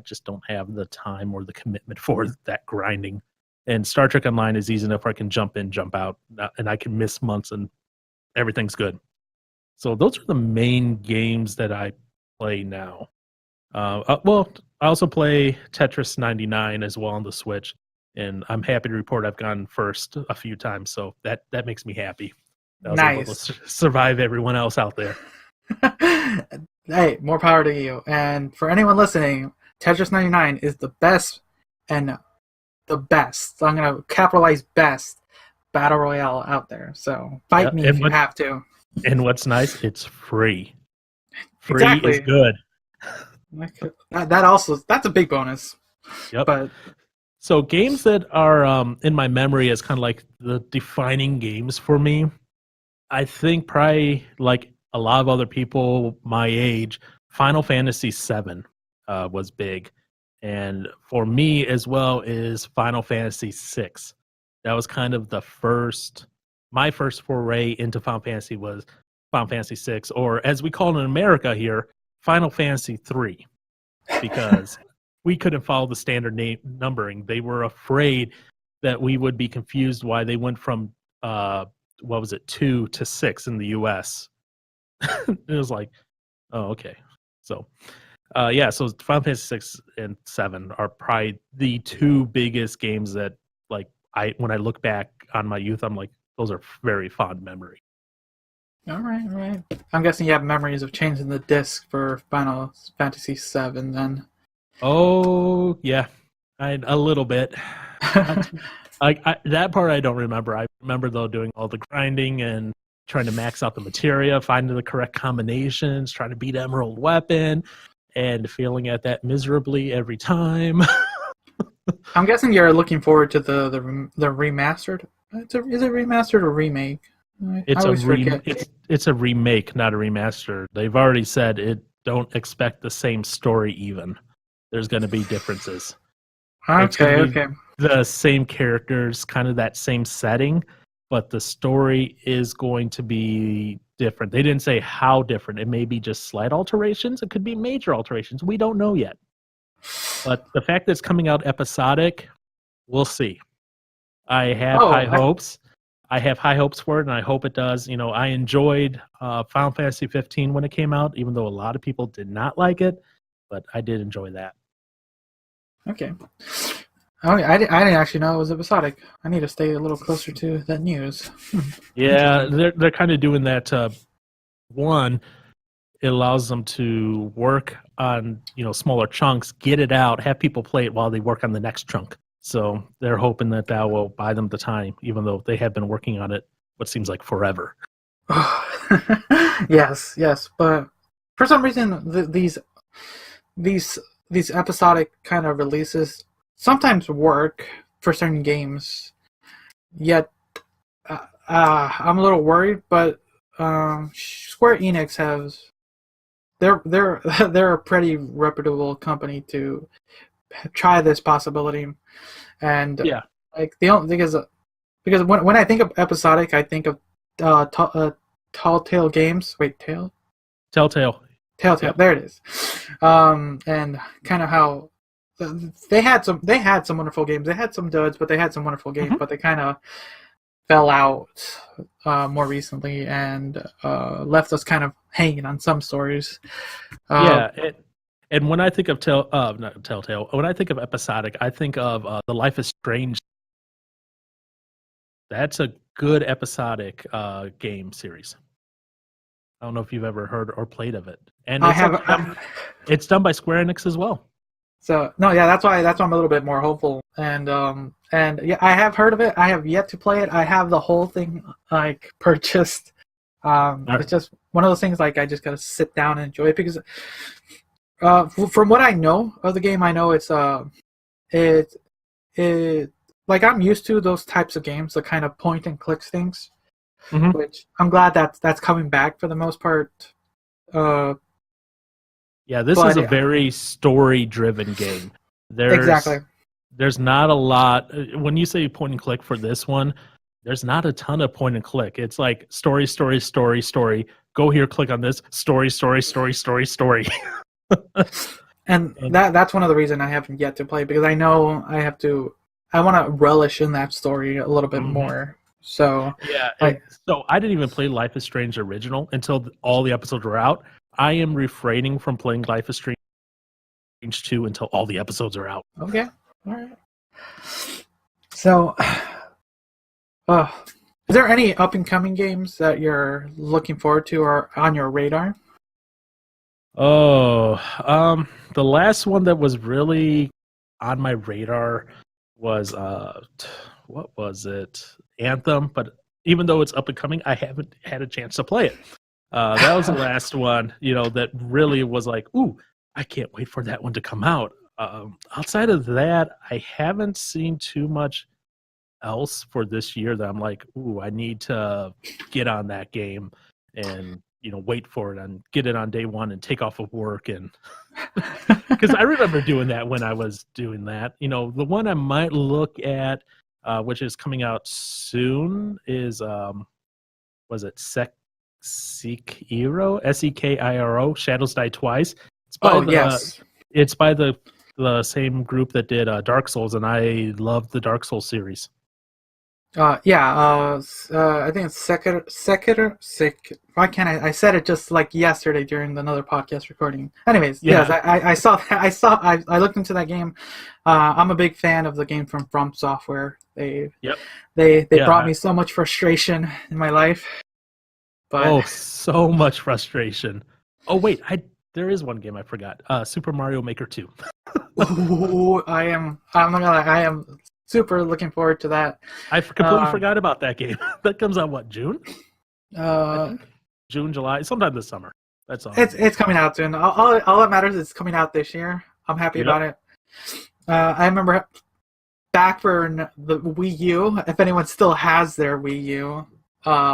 Just don't have the time or the commitment for that grinding. And Star Trek Online is easy enough where I can jump in, jump out, and I can miss months and everything's good. So those are the main games that I play now. Well, I also play Tetris 99 as well on the Switch. And I'm happy to report I've gone first a few times, so that makes me happy. I was able to survive everyone else out there. Hey, more power to you. And for anyone listening, Tetris 99 is the best and the best. I'm going to capitalize best battle royale out there. So fight me if you have to. And what's nice, it's free. Free exactly. is good. That's a big bonus. Yep. But so games that are in my memory as kind of like the defining games for me, I think probably like a lot of other people my age, Final Fantasy VII was big. And for me as well is Final Fantasy VI. That was kind of my first foray into Final Fantasy was Final Fantasy VI, or as we call it in America here, Final Fantasy III, because we couldn't follow the standard name numbering. They were afraid that we would be confused why they went from 2 to 6 in the US. It was like, oh, okay. So so Final Fantasy 6 and 7 are probably the two biggest games that when I look back on my youth, I'm like, those are very fond memories. All right. I'm guessing you have memories of changing the disc for Final Fantasy VII then. Oh, yeah. A little bit. That part I don't remember. I remember, though, doing all the grinding and trying to max out the materia, finding the correct combinations, trying to beat Emerald Weapon, and failing at that miserably every time. I'm guessing you're looking forward to the remastered. Is it remastered or remake? It's a remake, not a remaster. They've already said don't expect the same story even. There's going to be differences. Okay. The same characters, kind of that same setting, but the story is going to be different. They didn't say how different. It may be just slight alterations. It could be major alterations. We don't know yet. But the fact that it's coming out episodic, we'll see. I have high hopes. I have high hopes for it, and I hope it does. I enjoyed Final Fantasy 15 when it came out, even though a lot of people did not like it, but I did enjoy that. Okay. I didn't actually know it was episodic. I need to stay a little closer to that news. Yeah, they're kind of doing that. One, it allows them to work on smaller chunks, get it out, have people play it while they work on the next chunk. So they're hoping that will buy them the time, even though they have been working on it what seems like forever. Yes, but for some reason these episodic kind of releases sometimes work for certain games. Yet I'm a little worried, but Square Enix they're a pretty reputable company to try this possibility. And yeah, because when I think of episodic, I think of Telltale games. Wait, Telltale. Yep. There it is. And kind of how they had some wonderful games. They had some duds, but they had some wonderful games. Mhm. But they kind of fell out more recently and left us kind of hanging on some stories. And when I think of not Telltale, when I think of episodic, I think of the Life is Strange. That's a good episodic game series. I don't know if you've ever heard or played of it, and it's done by Square Enix as well. So no, yeah, that's why I'm a little bit more hopeful. And yeah, I have heard of it. I have yet to play it. I have the whole thing like purchased. It's just one of those things like I just gotta sit down and enjoy it because from what I know of the game, I know it's like I'm used to those types of games, the kind of point and clicks things, which I'm glad that's coming back for the most part. Yeah, this is a very story-driven game. Exactly. There's not a lot. When you say point and click for this one, there's not a ton of point and click. It's like story, story, story, story. Go here, click on this. Story, story, story, story, story. and that's one of the reasons I haven't yet to play, because I know I want to relish in that story a little bit more. So yeah, so I didn't even play Life is Strange original until all the episodes were out. I am refraining from playing Life is Strange 2 until all the episodes are out. Okay, all right. So, is there any up and coming games that you're looking forward to or on your radar? Oh, the last one that was really on my radar was what was it? Anthem, but even though it's up and coming, I haven't had a chance to play it. That was the last one, that really was like, ooh, I can't wait for that one to come out. Outside of that, I haven't seen too much else for this year that I'm like, ooh, I need to get on that game and wait for it and get it on day one and take off of work. And because I remember doing that when I was doing that. The one I might look at, which is coming out soon, is was it Sekiro? Sekiro, Shadows Die Twice. It's by the same group that did Dark Souls, and I love the Dark Souls series. I think it's Sekiro. Why can't I said it just like yesterday during another podcast recording. Anyways, yes, I saw that. I looked into that game. I'm a big fan of the game from Software. They brought me so much frustration in my life. But so much frustration. Oh wait, there is one game I forgot. Super Mario Maker 2. Ooh, I'm not gonna lie, I am super looking forward to that. I completely forgot about that game. That comes out what, June? June, July, sometime this summer. That's all. It's coming out soon. All that matters is it's coming out this year. I'm happy about it. I remember back for the Wii U, if anyone still has their Wii U,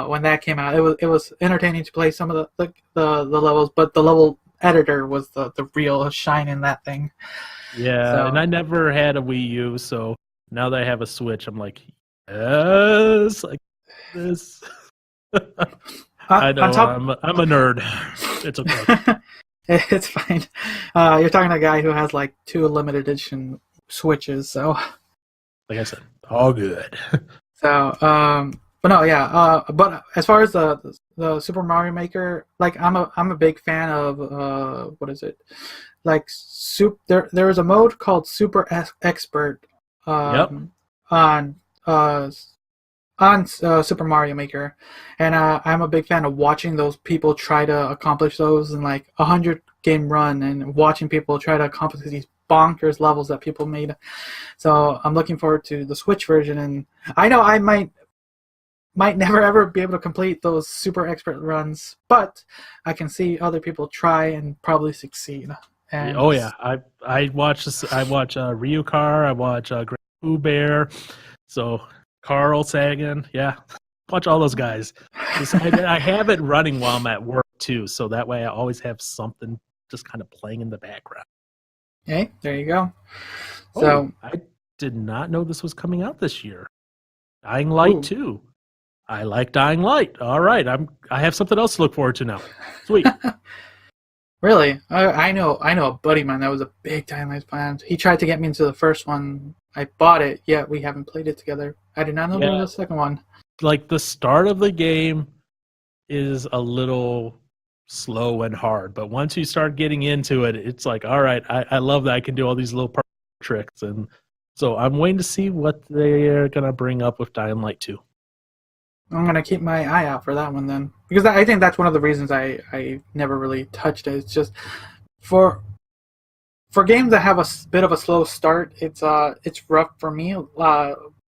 when that came out, it was entertaining to play some of the levels, but the level editor was the real shine in that thing. Yeah, and I never had a Wii U, so now that I have a Switch, I'm like, yes, like this. I know, I'm a nerd. It's okay. It's fine. You're talking to a guy who has like 2 limited edition Switches, so. Like I said, all good. So, but no, yeah. But as far as the Super Mario Maker, like I'm a big fan of what is it? Like there is a mode called Super Expert on Super Mario Maker, and I'm a big fan of watching those people try to accomplish those in like 100 game run, and watching people try to accomplish these bonkers levels that people made. So I'm looking forward to the Switch version, and I know I might never ever be able to complete those super expert runs, but I can see other people try and probably succeed. And oh yeah, I watch Ryukar, I watch Great Pooh Bear, so Carl Sagan, yeah, watch all those guys. I have it running while I'm at work too, so that way I always have something just kind of playing in the background. Okay, there you go. So I did not know this was coming out this year. Dying Light 2. I like Dying Light. All right, I have something else to look forward to now. Sweet. Really? I know a buddy of mine that was a big Dying Light fan. He tried to get me into the first one. I bought it, yet we haven't played it together. I did not know there Yeah, was a second one. like the start of the game is a little slow and hard, but once you start getting into it, it's like, all right, I love that I can do all these little tricks, and so I'm waiting to see what they're gonna bring up with Dying Light 2. I'm gonna keep my eye out for that one then, because I think that's one of the reasons I never really touched it. It's just for games that have a bit of a slow start, it's rough for me.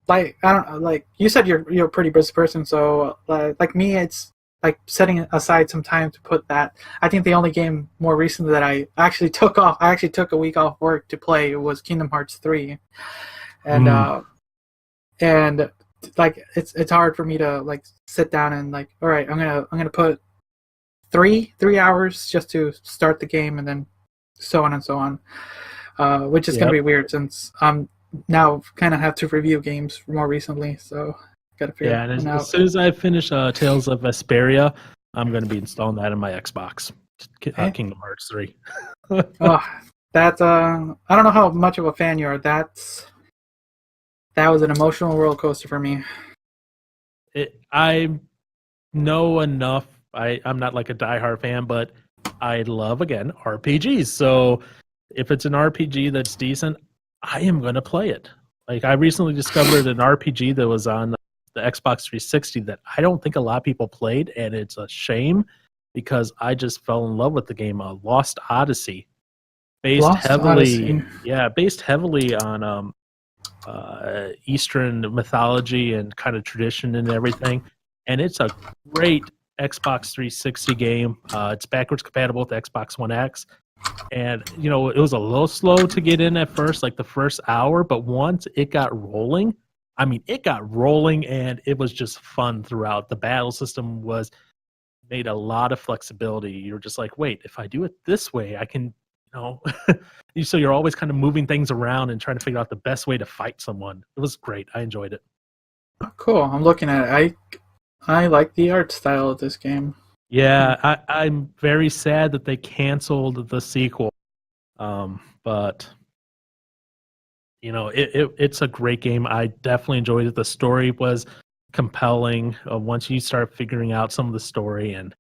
Like I don't like you said, you're a pretty busy person, so like me, it's like setting aside some time to put that. I think the only game more recently that I actually took off, I actually took a week off work to play was Kingdom Hearts 3, and like it's hard for me to like sit down and like, all right, I'm gonna put three hours just to start the game, and then so on and so on, which is gonna be weird since I'm now kind of have to review games more recently, so gotta figure Yeah, and it out. as soon as I finish Tales of Vesperia, I'm going to be installing that in my Xbox. Kingdom Hearts 3. Oh, that's I don't know how much of a fan you are. That was an emotional roller coaster for me. I know enough. I'm not like a diehard fan, but I love, again, RPGs. So if it's an RPG that's decent, I am going to play it. Like, I recently discovered an RPG that was on the Xbox 360 that I don't think a lot of people played, and it's a shame because I just fell in love with the game, Lost Odyssey. Based heavily on Eastern mythology and kind of tradition and everything. And it's a great Xbox 360 game. It's backwards compatible with Xbox One X. And, you know, it was a little slow to get in at first, like the first hour, but once it got rolling, and it was just fun throughout. The battle system made a lot of flexibility. You're just like, wait, if I do it this way, I can, so you're always kind of moving things around and trying to figure out the best way to fight someone. It was great. I enjoyed it. Oh, cool. I'm looking at it. I like the art style of this game. Yeah, I'm very sad that they canceled the sequel. But it's a great game. I definitely enjoyed it. The story was compelling. Once you start figuring out some of the story, and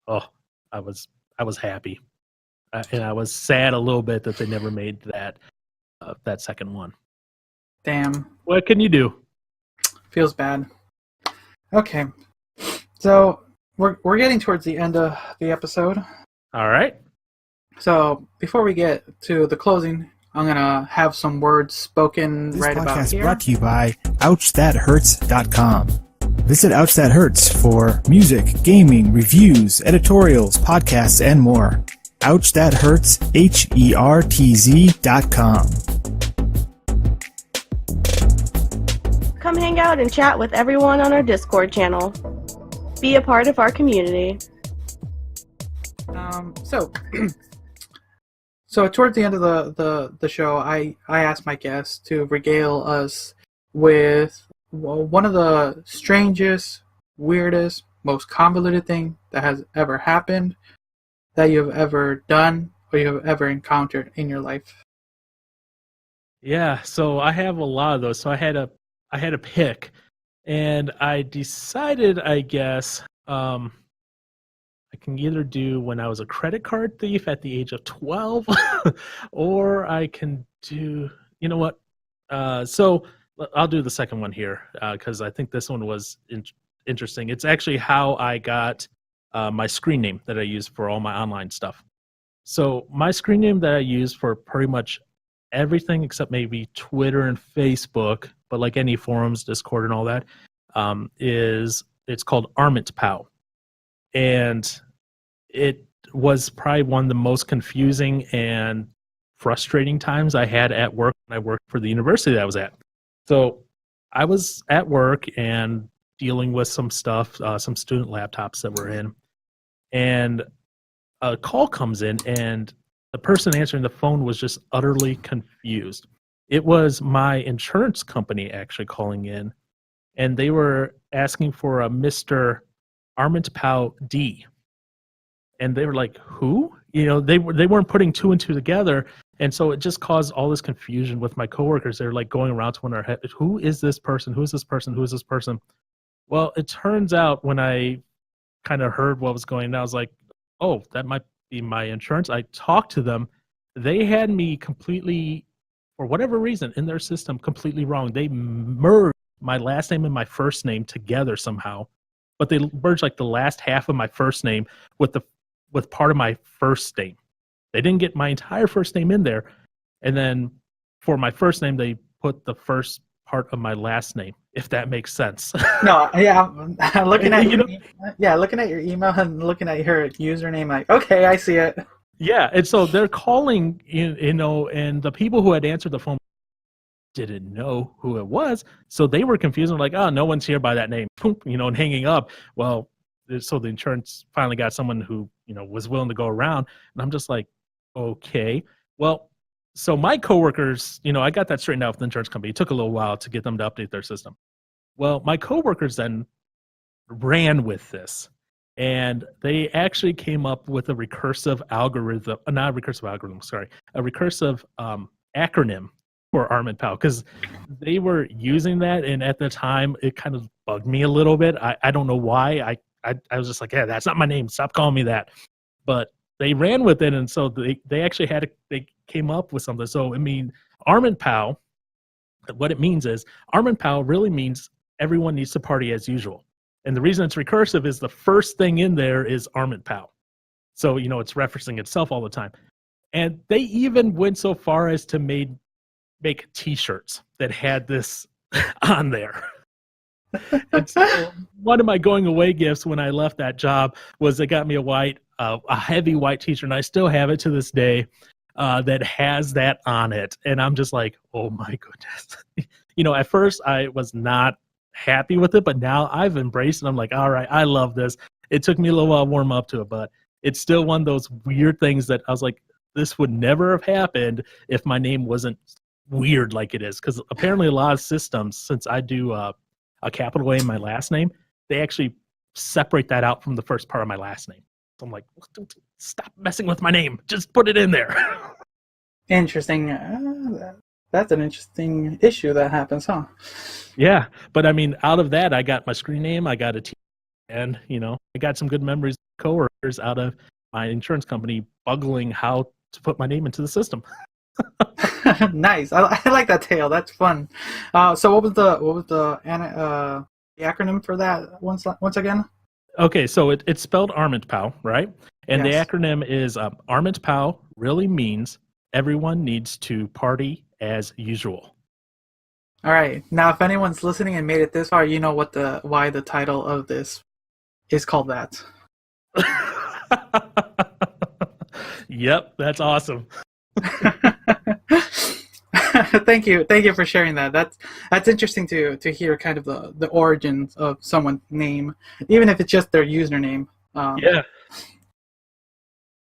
I was happy, and I was sad a little bit that they never made that second one. Damn. What can you do? Feels bad. Okay, so we're getting towards the end of the episode. All right. So before we get to the closing, I'm gonna have some words spoken right about here. This podcast brought to you by OuchThatHurts.com. Visit Ouch That Hurts for music, gaming, reviews, editorials, podcasts, and more. Ouch That Hurts, HERTZ.com. Come hang out and chat with everyone on our Discord channel. Be a part of our community. So towards the end of the show, I asked my guests to regale us with one of the strangest, weirdest, most convoluted thing that has ever happened, that you have ever done, or you have ever encountered in your life. Yeah, so I have a lot of those. So I had a pick, and I decided, I guess, I can either do when I was a credit card thief at the age of 12, or I can do, you know what? So I'll do the second one here because I think this one was interesting. It's actually how I got my screen name that I use for all my online stuff. So my screen name that I use for pretty much everything except maybe Twitter and Facebook, but like any forums, Discord and all that, it's called Armentpau. And it was probably one of the most confusing and frustrating times I had at work when I worked for the university that I was at. So I was at work and dealing with some stuff, some student laptops that were in, and a call comes in, and the person answering the phone was just utterly confused. It was my insurance company actually calling in, and they were asking for a Mr. Armentpau D. And they were like, who? they weren't putting two and two together. And so it just caused all this confusion with my coworkers. They're like going around to one of their head, who is this person? Who is this person? Who is this person? Well, it turns out when I kind of heard what was going on, I was like, oh, that might be my insurance. I talked to them. They had me completely, for whatever reason, in their system, completely wrong. They merged my last name and my first name together somehow, but they merged like the last half of my first name with part of my first name. They didn't get my entire first name in there. And then for my first name, they put the first part of my last name, if that makes sense. No, yeah, I'm looking at looking at your email and looking at your username, like, okay, I see it. Yeah, and so they're calling, and the people who had answered the phone didn't know who it was, so they were confused. Like, oh, no one's here by that name, and hanging up. Well, so the insurance finally got someone who was willing to go around, and I'm just like, okay, well, so my coworkers, I got that straightened out with the insurance company. It took a little while to get them to update their system. Well, my coworkers then ran with this, and they actually came up with a recursive algorithm, not a recursive algorithm, sorry, a recursive acronym for Armentpau, because they were using that, and at the time, it kind of bugged me a little bit. I don't know why. I was just like, yeah, that's not my name. Stop calling me that. But they ran with it, and so they actually they came up with something. So, I mean, Armentpau, what it means is, Armentpau really means everyone needs to party as usual. And the reason it's recursive is the first thing in there is Armentpau. So, it's referencing itself all the time. And they even went so far as to make T-shirts that had this on there. And so one of my going away gifts when I left that job was they got me a heavy white T-shirt, and I still have it to this day, that has that on it. And I'm just like, oh my goodness. At first I was not happy with it, but now I've embraced it. I'm like, all right, I love this. It took me a little while to warm up to it, but it's still one of those weird things that I was like, this would never have happened if my name wasn't weird like it is. Because apparently a lot of systems, since I do a capital A in my last name, they actually separate that out from the first part of my last name. So I'm like, stop messing with my name. Just put it in there. Interesting. That's an interesting issue that happens, huh? Yeah, but I mean, out of that, I got my screen name, I got a T, and I got some good memories of coworkers out of my insurance company buggling how to put my name into the system. Nice. I like that tale. That's fun. So what was the acronym for that once again? Okay, so it's spelled Armentpau, right? And Yes. the acronym is Armentpau really means everyone needs to party as usual. All right. Now, if anyone's listening and made it this far, you know why the title of this is called that. Yep, that's awesome. Thank you for sharing that. That's interesting to hear kind of the origins of someone's name, even if it's just their username. Yeah.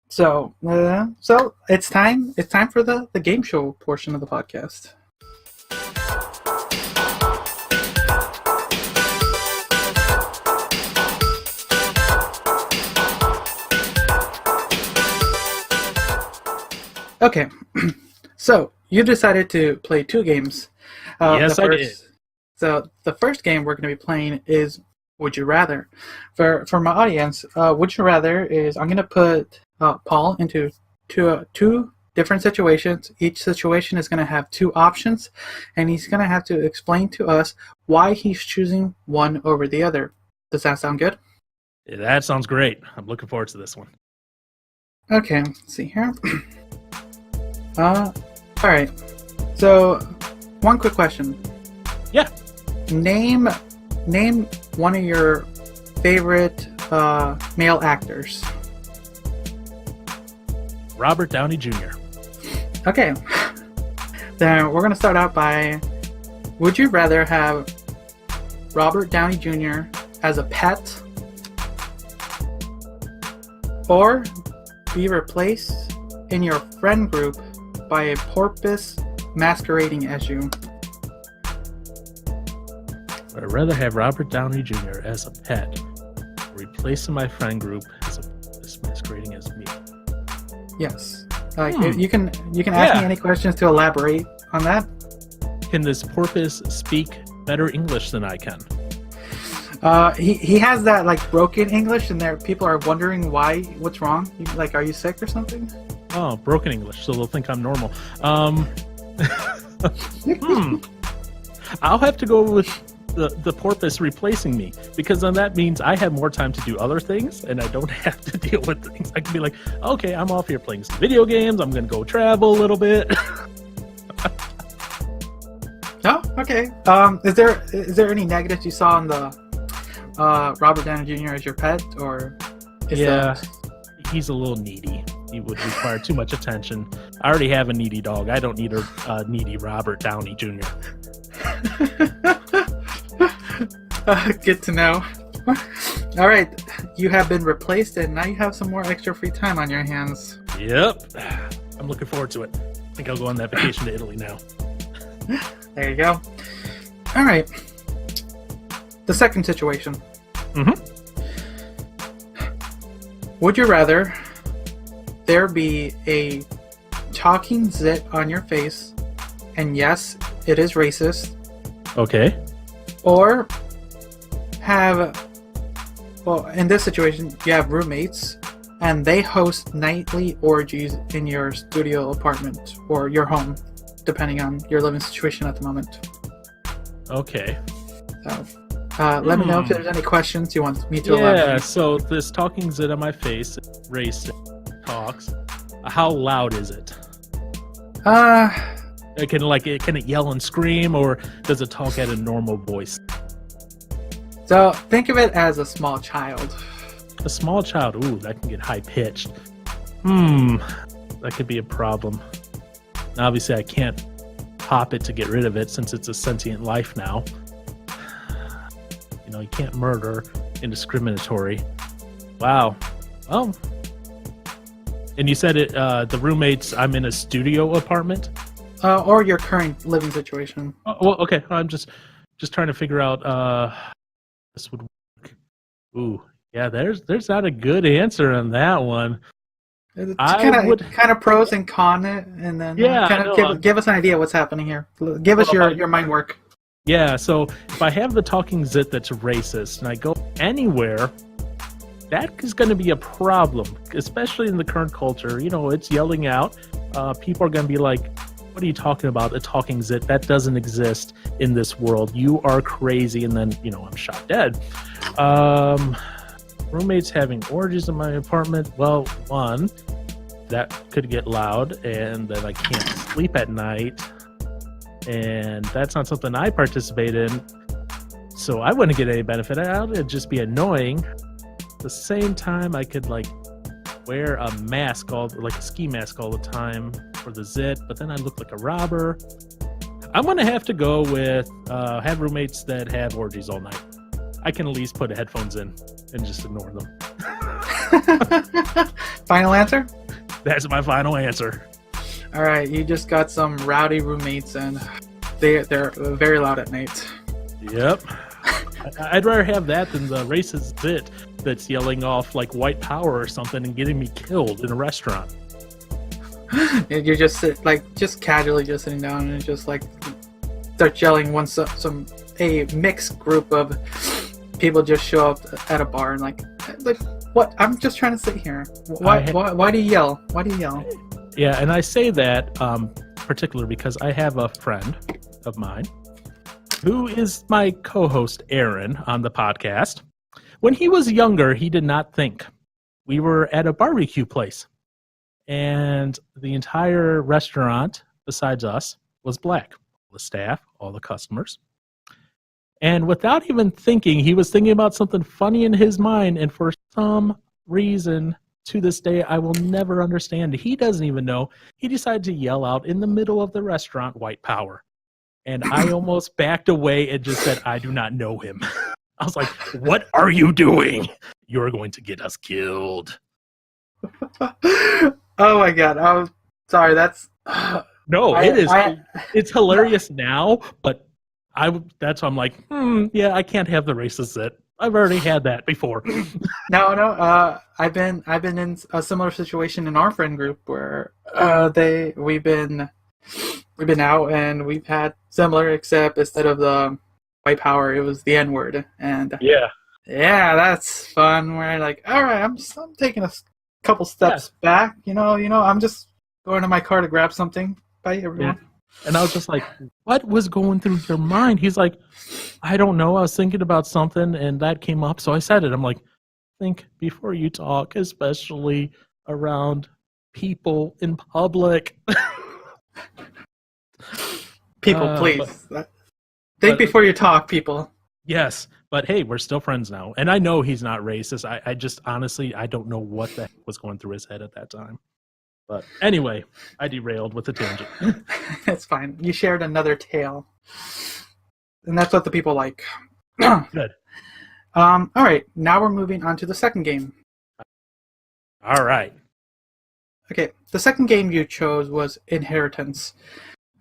So it's time for the game show portion of the podcast. Okay, so you decided to play two games. Yes, I did. So the first game we're going to be playing is Would You Rather. For my audience, Would You Rather is I'm going to put Paul into two different situations. Each situation is going to have two options, and he's going to have to explain to us why he's choosing one over the other. Does that sound good? Yeah, that sounds great. I'm looking forward to this one. Okay, let's see here. All right. So, one quick question. Yeah. Name one of your favorite male actors. Robert Downey Jr. Okay. Then we're going to start out by, would you rather have Robert Downey Jr. as a pet or be replaced in your friend group by a porpoise masquerading as you? I'd rather have Robert Downey Jr. as a pet, replacing my friend group as masquerading as me. Yes. Like you can ask me any questions to elaborate on that. Can this porpoise speak better English than I can? He has that like broken English, and there people are wondering why. What's wrong? Like, are you sick or something? Oh, broken English, so they'll think I'm normal. I'll have to go with the porpoise replacing me, because then that means I have more time to do other things, and I don't have to deal with things. I can be like, okay, I'm off here playing some video games. I'm gonna go travel a little bit. Oh, okay. Is there any negatives you saw in the Robert Downey Jr. as your pet, or he's a little needy. He would require too much attention. I already have a needy dog. I don't need a needy Robert Downey Jr. Good to know. All right, you have been replaced, and now you have some more extra free time on your hands. Yep, I'm looking forward to it. I think I'll go on that vacation to Italy now. There you go. All right. The second situation. Would you rather there be a talking zit on your face, and yes, it is racist, Okay. or in this situation, you have roommates, and they host nightly orgies in your studio apartment or your home, depending on your living situation at the moment. Okay. So, let me know if there's any questions you want me to elaborate. Yeah, so this talking zit on my face, race talks. How loud is it? Can it yell and scream, or does it talk at a normal voice? So think of it as a small child. A small child, ooh, that can get high pitched. That could be a problem. Now, obviously, I can't pop it to get rid of it since it's a sentient life now. You can't murder indiscriminatory. Wow. Oh. And you said it. The roommates. I'm in a studio apartment. Or your current living situation. Oh, well, okay. I'm just trying to figure out. This would work. Ooh, yeah. There's not a good answer on that one. Kind of pros and con it, and then give us an idea what's happening here. Give us your mind work. Yeah, so if I have the talking zit that's racist and I go anywhere, that is going to be a problem, especially in the current culture. It's yelling out. People are going to be like, what are you talking about? A talking zit? That doesn't exist in this world. You are crazy. And then, I'm shot dead. Roommates having orgies in my apartment. Well, one, that could get loud, and then I can't sleep at night. And that's not something I participate in, so I wouldn't get any benefit out of it. It'd just be annoying. At the same time, I could wear a mask, like a ski mask all the time for the zit, but then I look like a robber. I'm gonna have to go with have roommates that have orgies all night. I can at least put headphones in and just ignore them. Final answer? That's my final answer. All right, you just got some rowdy roommates, and they're very loud at night. Yep. I'd rather have that than the racist zit that's yelling off like white power or something and getting me killed in a restaurant. You're just casually just sitting down and just start yelling once a mixed group of people just show up at a bar and like what? I'm just trying to sit here. Why do you yell? Why do you yell? Yeah, and I say that particularly because I have a friend of mine who is my co-host, Aaron, on the podcast. When he was younger, he did not think. We were at a barbecue place, and the entire restaurant, besides us, was black. All the staff, all the customers. And without even thinking, he was thinking about something funny in his mind, and for some reason, to this day, I will never understand. He doesn't even know. He decided to yell out in the middle of the restaurant, white power. And I almost backed away and just said, I do not know him. I was like, what are you doing? You're going to get us killed. Oh my God. I'm sorry. That's... No, it is. It's hilarious now, but that's why I'm like, yeah, I can't have the racist zit. I've already had that before. No. I've been in a similar situation in our friend group where we've been out and we've had similar, except instead of the white power, it was the N word, and Yeah. that's fun. Where like, all right, I'm taking a couple steps back. I'm just going to my car to grab something. Bye, everyone. Yeah. And I was just like, what was going through your mind? He's like, I don't know. I was thinking about something and that came up. So I said it. I'm like, think before you talk, especially around people in public. People, please. Think before you talk, people. Yes. But hey, we're still friends now. And I know he's not racist. I just honestly, I don't know what the heck was going through his head at that time. But anyway, I derailed with the tangent. It's fine. You shared another tale. And that's what the people like. Good. All right. Now we're moving on to the second game. All right. Okay. The second game you chose was Inheritance.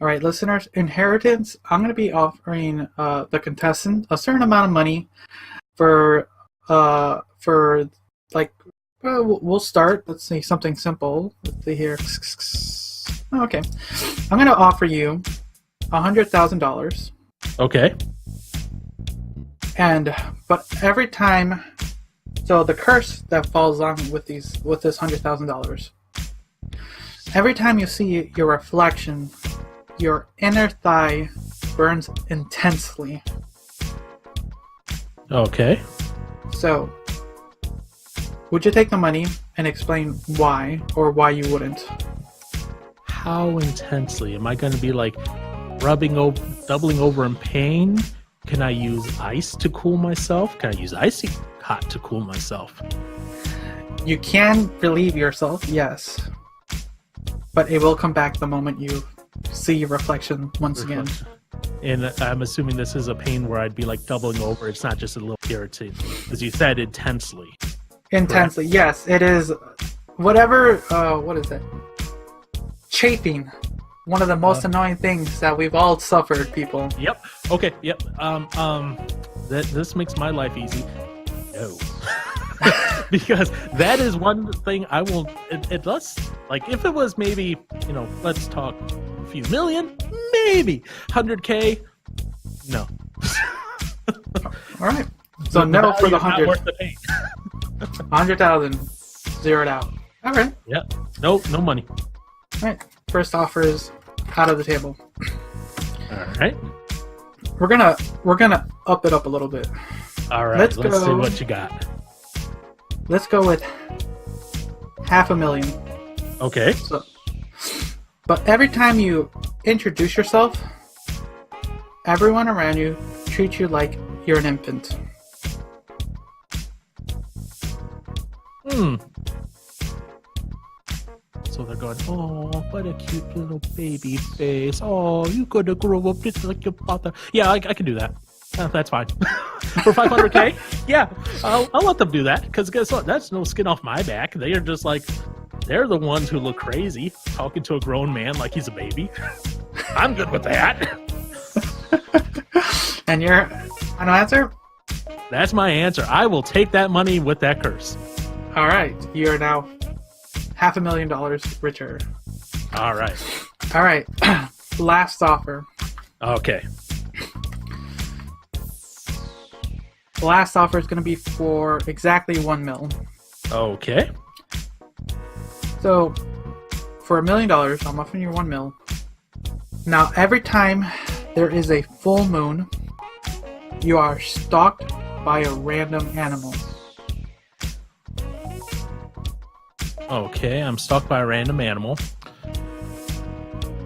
All right, listeners. Inheritance, I'm going to be offering the contestant a certain amount of money for like, we'll start. Let's see, something simple. Let's see here. Okay. I'm going to offer you $100,000. Okay. But every time, so the curse that falls on with this $100,000, every time you see your reflection, your inner thigh burns intensely. Okay. So, would you take the money and explain why, or why you wouldn't? How intensely? Am I going to be like doubling over in pain? Can I use ice to cool myself? Can I use icy hot to cool myself? You can relieve yourself, yes. But it will come back the moment you see your reflection once again. And I'm assuming this is a pain where I'd be like doubling over. It's not just a little irritating. As you said, intensely. Intensely, correct? Yes. It is whatever, what is it? Chafing. One of the most annoying things that we've all suffered, people. Yep. Okay, yep. This makes my life easy. No. Because that is one thing I will, it does, like if it was maybe, let's talk a few million, maybe 100K, no. All right. So no for the 100. Not worth the pain. 100,000, zeroed out. All right. Yep. No money. All right. First offer is out of the table. All right. We're gonna up it up a little bit. All right. Let's see what you got. Let's go with $500,000. Okay. But every time you introduce yourself, everyone around you treats you like you're an infant. So they're going, oh, what a cute little baby face. Oh, you gonna grow up just like your father. Yeah, I can do that. That's fine. For $500K? Yeah, I'll let them do that. Because guess what? That's no skin off my back. They are just like, they're the ones who look crazy talking to a grown man like he's a baby. I'm good with that. And your final answer? That's my answer. I will take that money with that curse. All right. You are now $500,000 richer. All right. All right. Last offer. Okay. The last offer is going to be for exactly $1 million. Okay. So, for $1 million, I'm offering you $1 million. Now, every time there is a full moon, you are stalked by a random animal. Okay, I'm stalked by a random animal.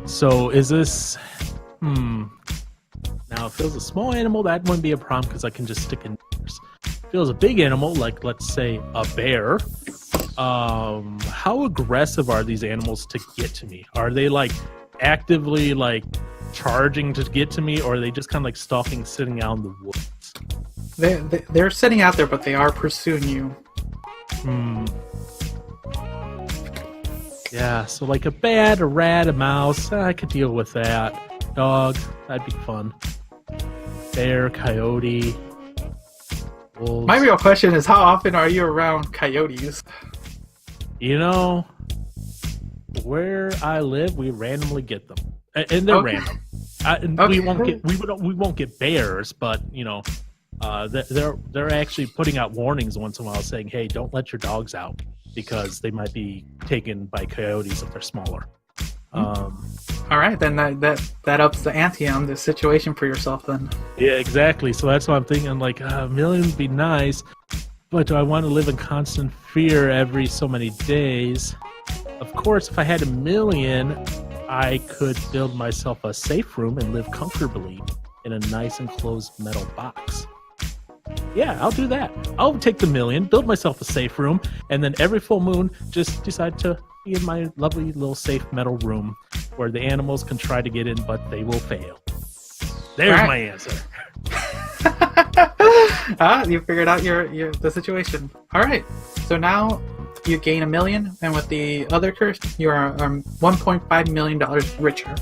So, is this... Now, if it was a small animal, that wouldn't be a problem because I can just stick in. If it was a big animal, like let's say a bear, how aggressive are these animals to get to me? Are they like actively like charging to get to me, or are they just kind of like stalking, sitting out in the woods? They're sitting out there, but they are pursuing you. Yeah, so like a bat, a rat, a mouse, I could deal with that. Dog, that'd be fun. Bear, coyote. wolves. My real question is, how often are you around coyotes? You know, where I live, we randomly get them, and they're Okay. random. And Okay. we won't get bears, but you know, they're actually putting out warnings once in a while, saying, "Hey, don't let your dogs out because they might be taken by coyotes if they're smaller." All right, then that ups the ante on this situation for yourself. Then. Yeah, exactly. So that's why I'm thinking, like, a million would be nice, but do I want to live in constant fear every so many days? Of course, if I had 1,000,000, I could build myself a safe room and live comfortably in a nice enclosed metal box. Yeah, I'll do that. I'll take the 1,000,000, build myself a safe room, and then every full moon, just decide to be in my lovely little safe metal room where the animals can try to get in, but they will fail. There's Right. my answer. You figured out the situation. All right, so now you gain 1,000,000, and with the other curse, you are $1.5 million richer.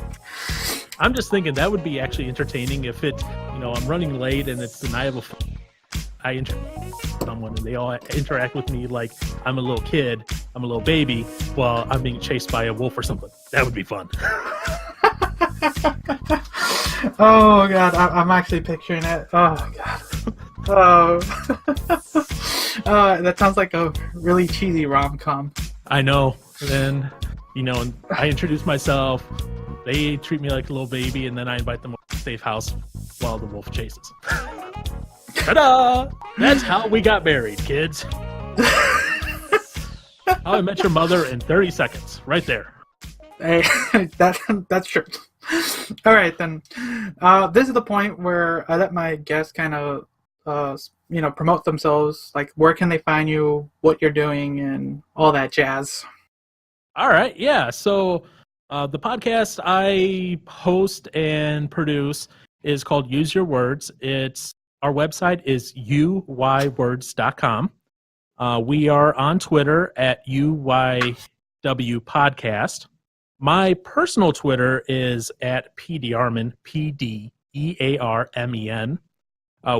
I'm just thinking that would be actually entertaining if I'm running late and it's the night of I introduce someone and they all interact with me like I'm a little kid, I'm a little baby, while I'm being chased by a wolf or something. That would be fun. Oh god, I'm actually picturing it. Oh god. Oh. That sounds like a really cheesy rom-com. I know. Then, and I introduce myself, they treat me like a little baby, and then I invite them to a safe house while the wolf chases. Ta-da! That's how we got married, kids. How I Met Your Mother in 30 seconds. Right there. Hey, that's true. All right, then. This is the point where I let my guests kind of, promote themselves. Like, where can they find you, what you're doing, and all that jazz. All right, yeah. So the podcast I host and produce is called Use Your Words. Our website is uywords.com. We are on Twitter at UYW Podcast. My personal Twitter is at PDeArment, PDEARMEN.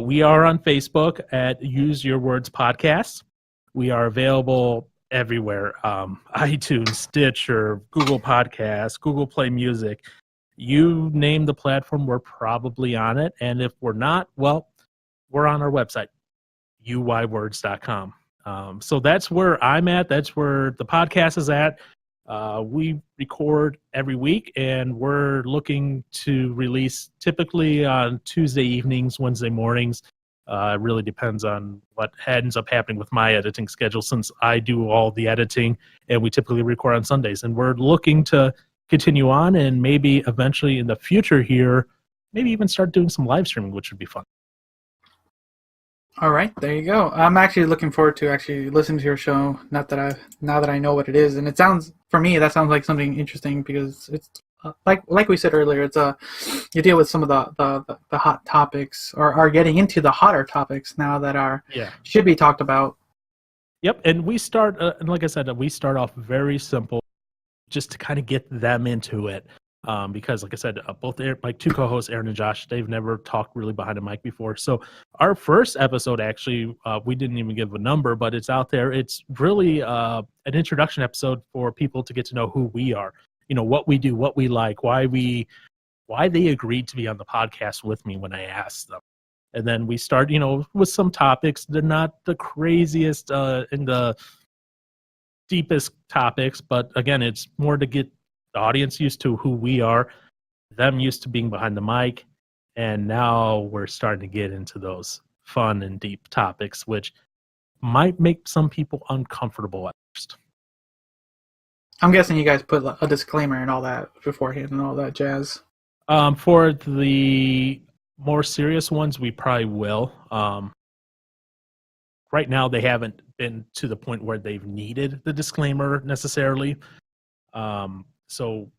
We are on Facebook at Use Your Words Podcast. We are available everywhere. iTunes, Stitcher, Google Podcasts, Google Play Music. You name the platform, we're probably on it. And if we're not, well, we're on our website, uywords.com. So that's where I'm at. That's where the podcast is at. We record every week, and we're looking to release typically on Tuesday evenings, Wednesday mornings. It really depends on what ends up happening with my editing schedule, since I do all the editing, and we typically record on Sundays. And we're looking to continue on, and maybe eventually in the future here, maybe even start doing some live streaming, which would be fun. All right, there you go. I'm actually looking forward to actually listening to your show. Now that I know what it is, and for me that sounds like something interesting, because it's like we said earlier, it's you deal with some of the hot topics, or are getting into the hotter topics now that should be talked about. Yep, and we start, and like I said, we start off very simple, just to kind of get them into it. Because, like I said, both my two co-hosts, Aaron and Josh, they've never talked really behind a mic before. So our first episode, actually, we didn't even give a number, but it's out there. It's really an introduction episode for people to get to know who we are, what we do, what we like, why they agreed to be on the podcast with me when I asked them. And then we start, with some topics. They're not the craziest and the deepest topics, but again, it's more to get the audience used to who we are, them used to being behind the mic, and now we're starting to get into those fun and deep topics, which might make some people uncomfortable at first. I'm guessing you guys put a disclaimer and all that beforehand and all that jazz. For the more serious ones, we probably will. Right now, they haven't been to the point where they've needed the disclaimer necessarily. So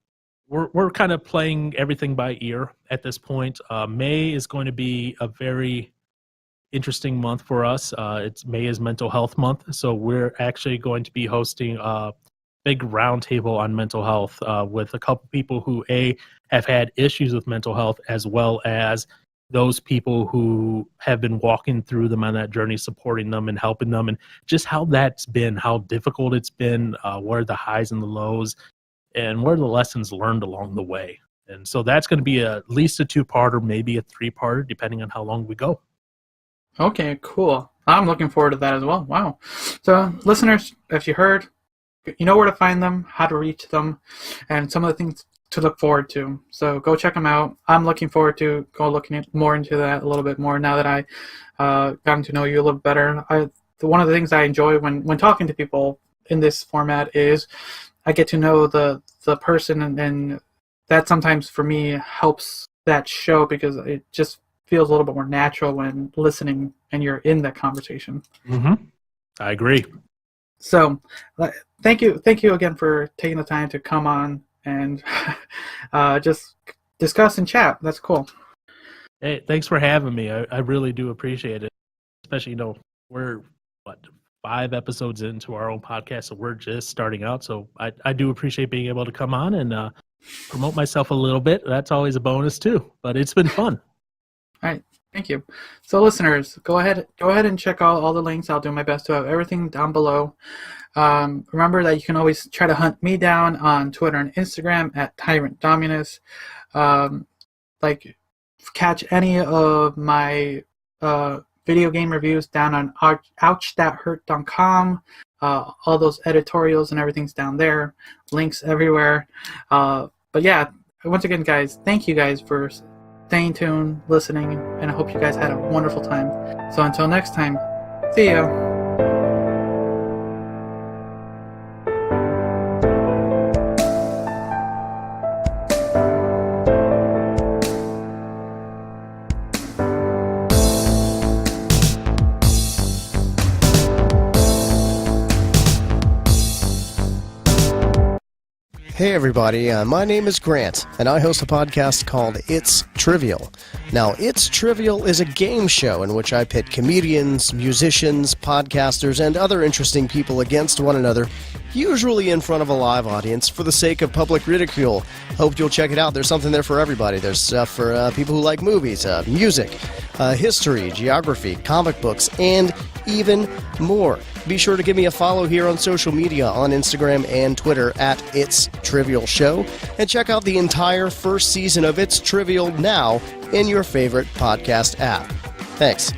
we're kind of playing everything by ear at this point. May is going to be a very interesting month for us. May is Mental Health Month, so we're actually going to be hosting a big roundtable on mental health with a couple people who have had issues with mental health, as well as those people who have been walking through them on that journey, supporting them and helping them, and just how that's been, how difficult it's been, what are the highs and the lows, and what are the lessons learned along the way. And so that's going to be at least a 2-parter, maybe a 3-parter, depending on how long we go. Okay, cool. I'm looking forward to that as well. Wow. So, listeners, if you heard, you know where to find them, how to reach them, and some of the things to look forward to. So go check them out. I'm looking forward to looking more into that a little bit more now that I gotten to know you a little better. One of the things I enjoy when talking to people in this format is I get to know the person, and that sometimes for me helps that show because it just feels a little bit more natural when listening and you're in that conversation. Mm-hmm. I agree. So thank you again for taking the time to come on and just discuss and chat. That's cool. Hey, thanks for having me. I really do appreciate it. Especially, we're 5 episodes into our own podcast, so we're just starting out. So I do appreciate being able to come on and promote myself a little bit. That's always a bonus too. But it's been fun. All right. Thank you. So listeners, go ahead and check out all the links. I'll do my best to have everything down below. Remember that you can always try to hunt me down on Twitter and Instagram at Tyrant Dominus. Catch any of my video game reviews down on ouchthathurt.com. All those editorials and everything's down there. Links everywhere. But yeah, once again, guys, thank you guys for staying tuned, listening, and I hope you guys had a wonderful time. So until next time, see ya. Hey everybody, my name is Grant, and I host a podcast called It's Trivial. Now, It's Trivial is a game show in which I pit comedians, musicians, podcasters, and other interesting people against one another, usually in front of a live audience for the sake of public ridicule. Hope you'll check it out. There's something there for everybody. There's stuff for people who like movies, music, history, geography, comic books, and even more. Be sure to give me a follow here on social media on Instagram and Twitter at It's Trivial Show, and check out the entire first season of It's Trivial now in your favorite podcast app. Thanks.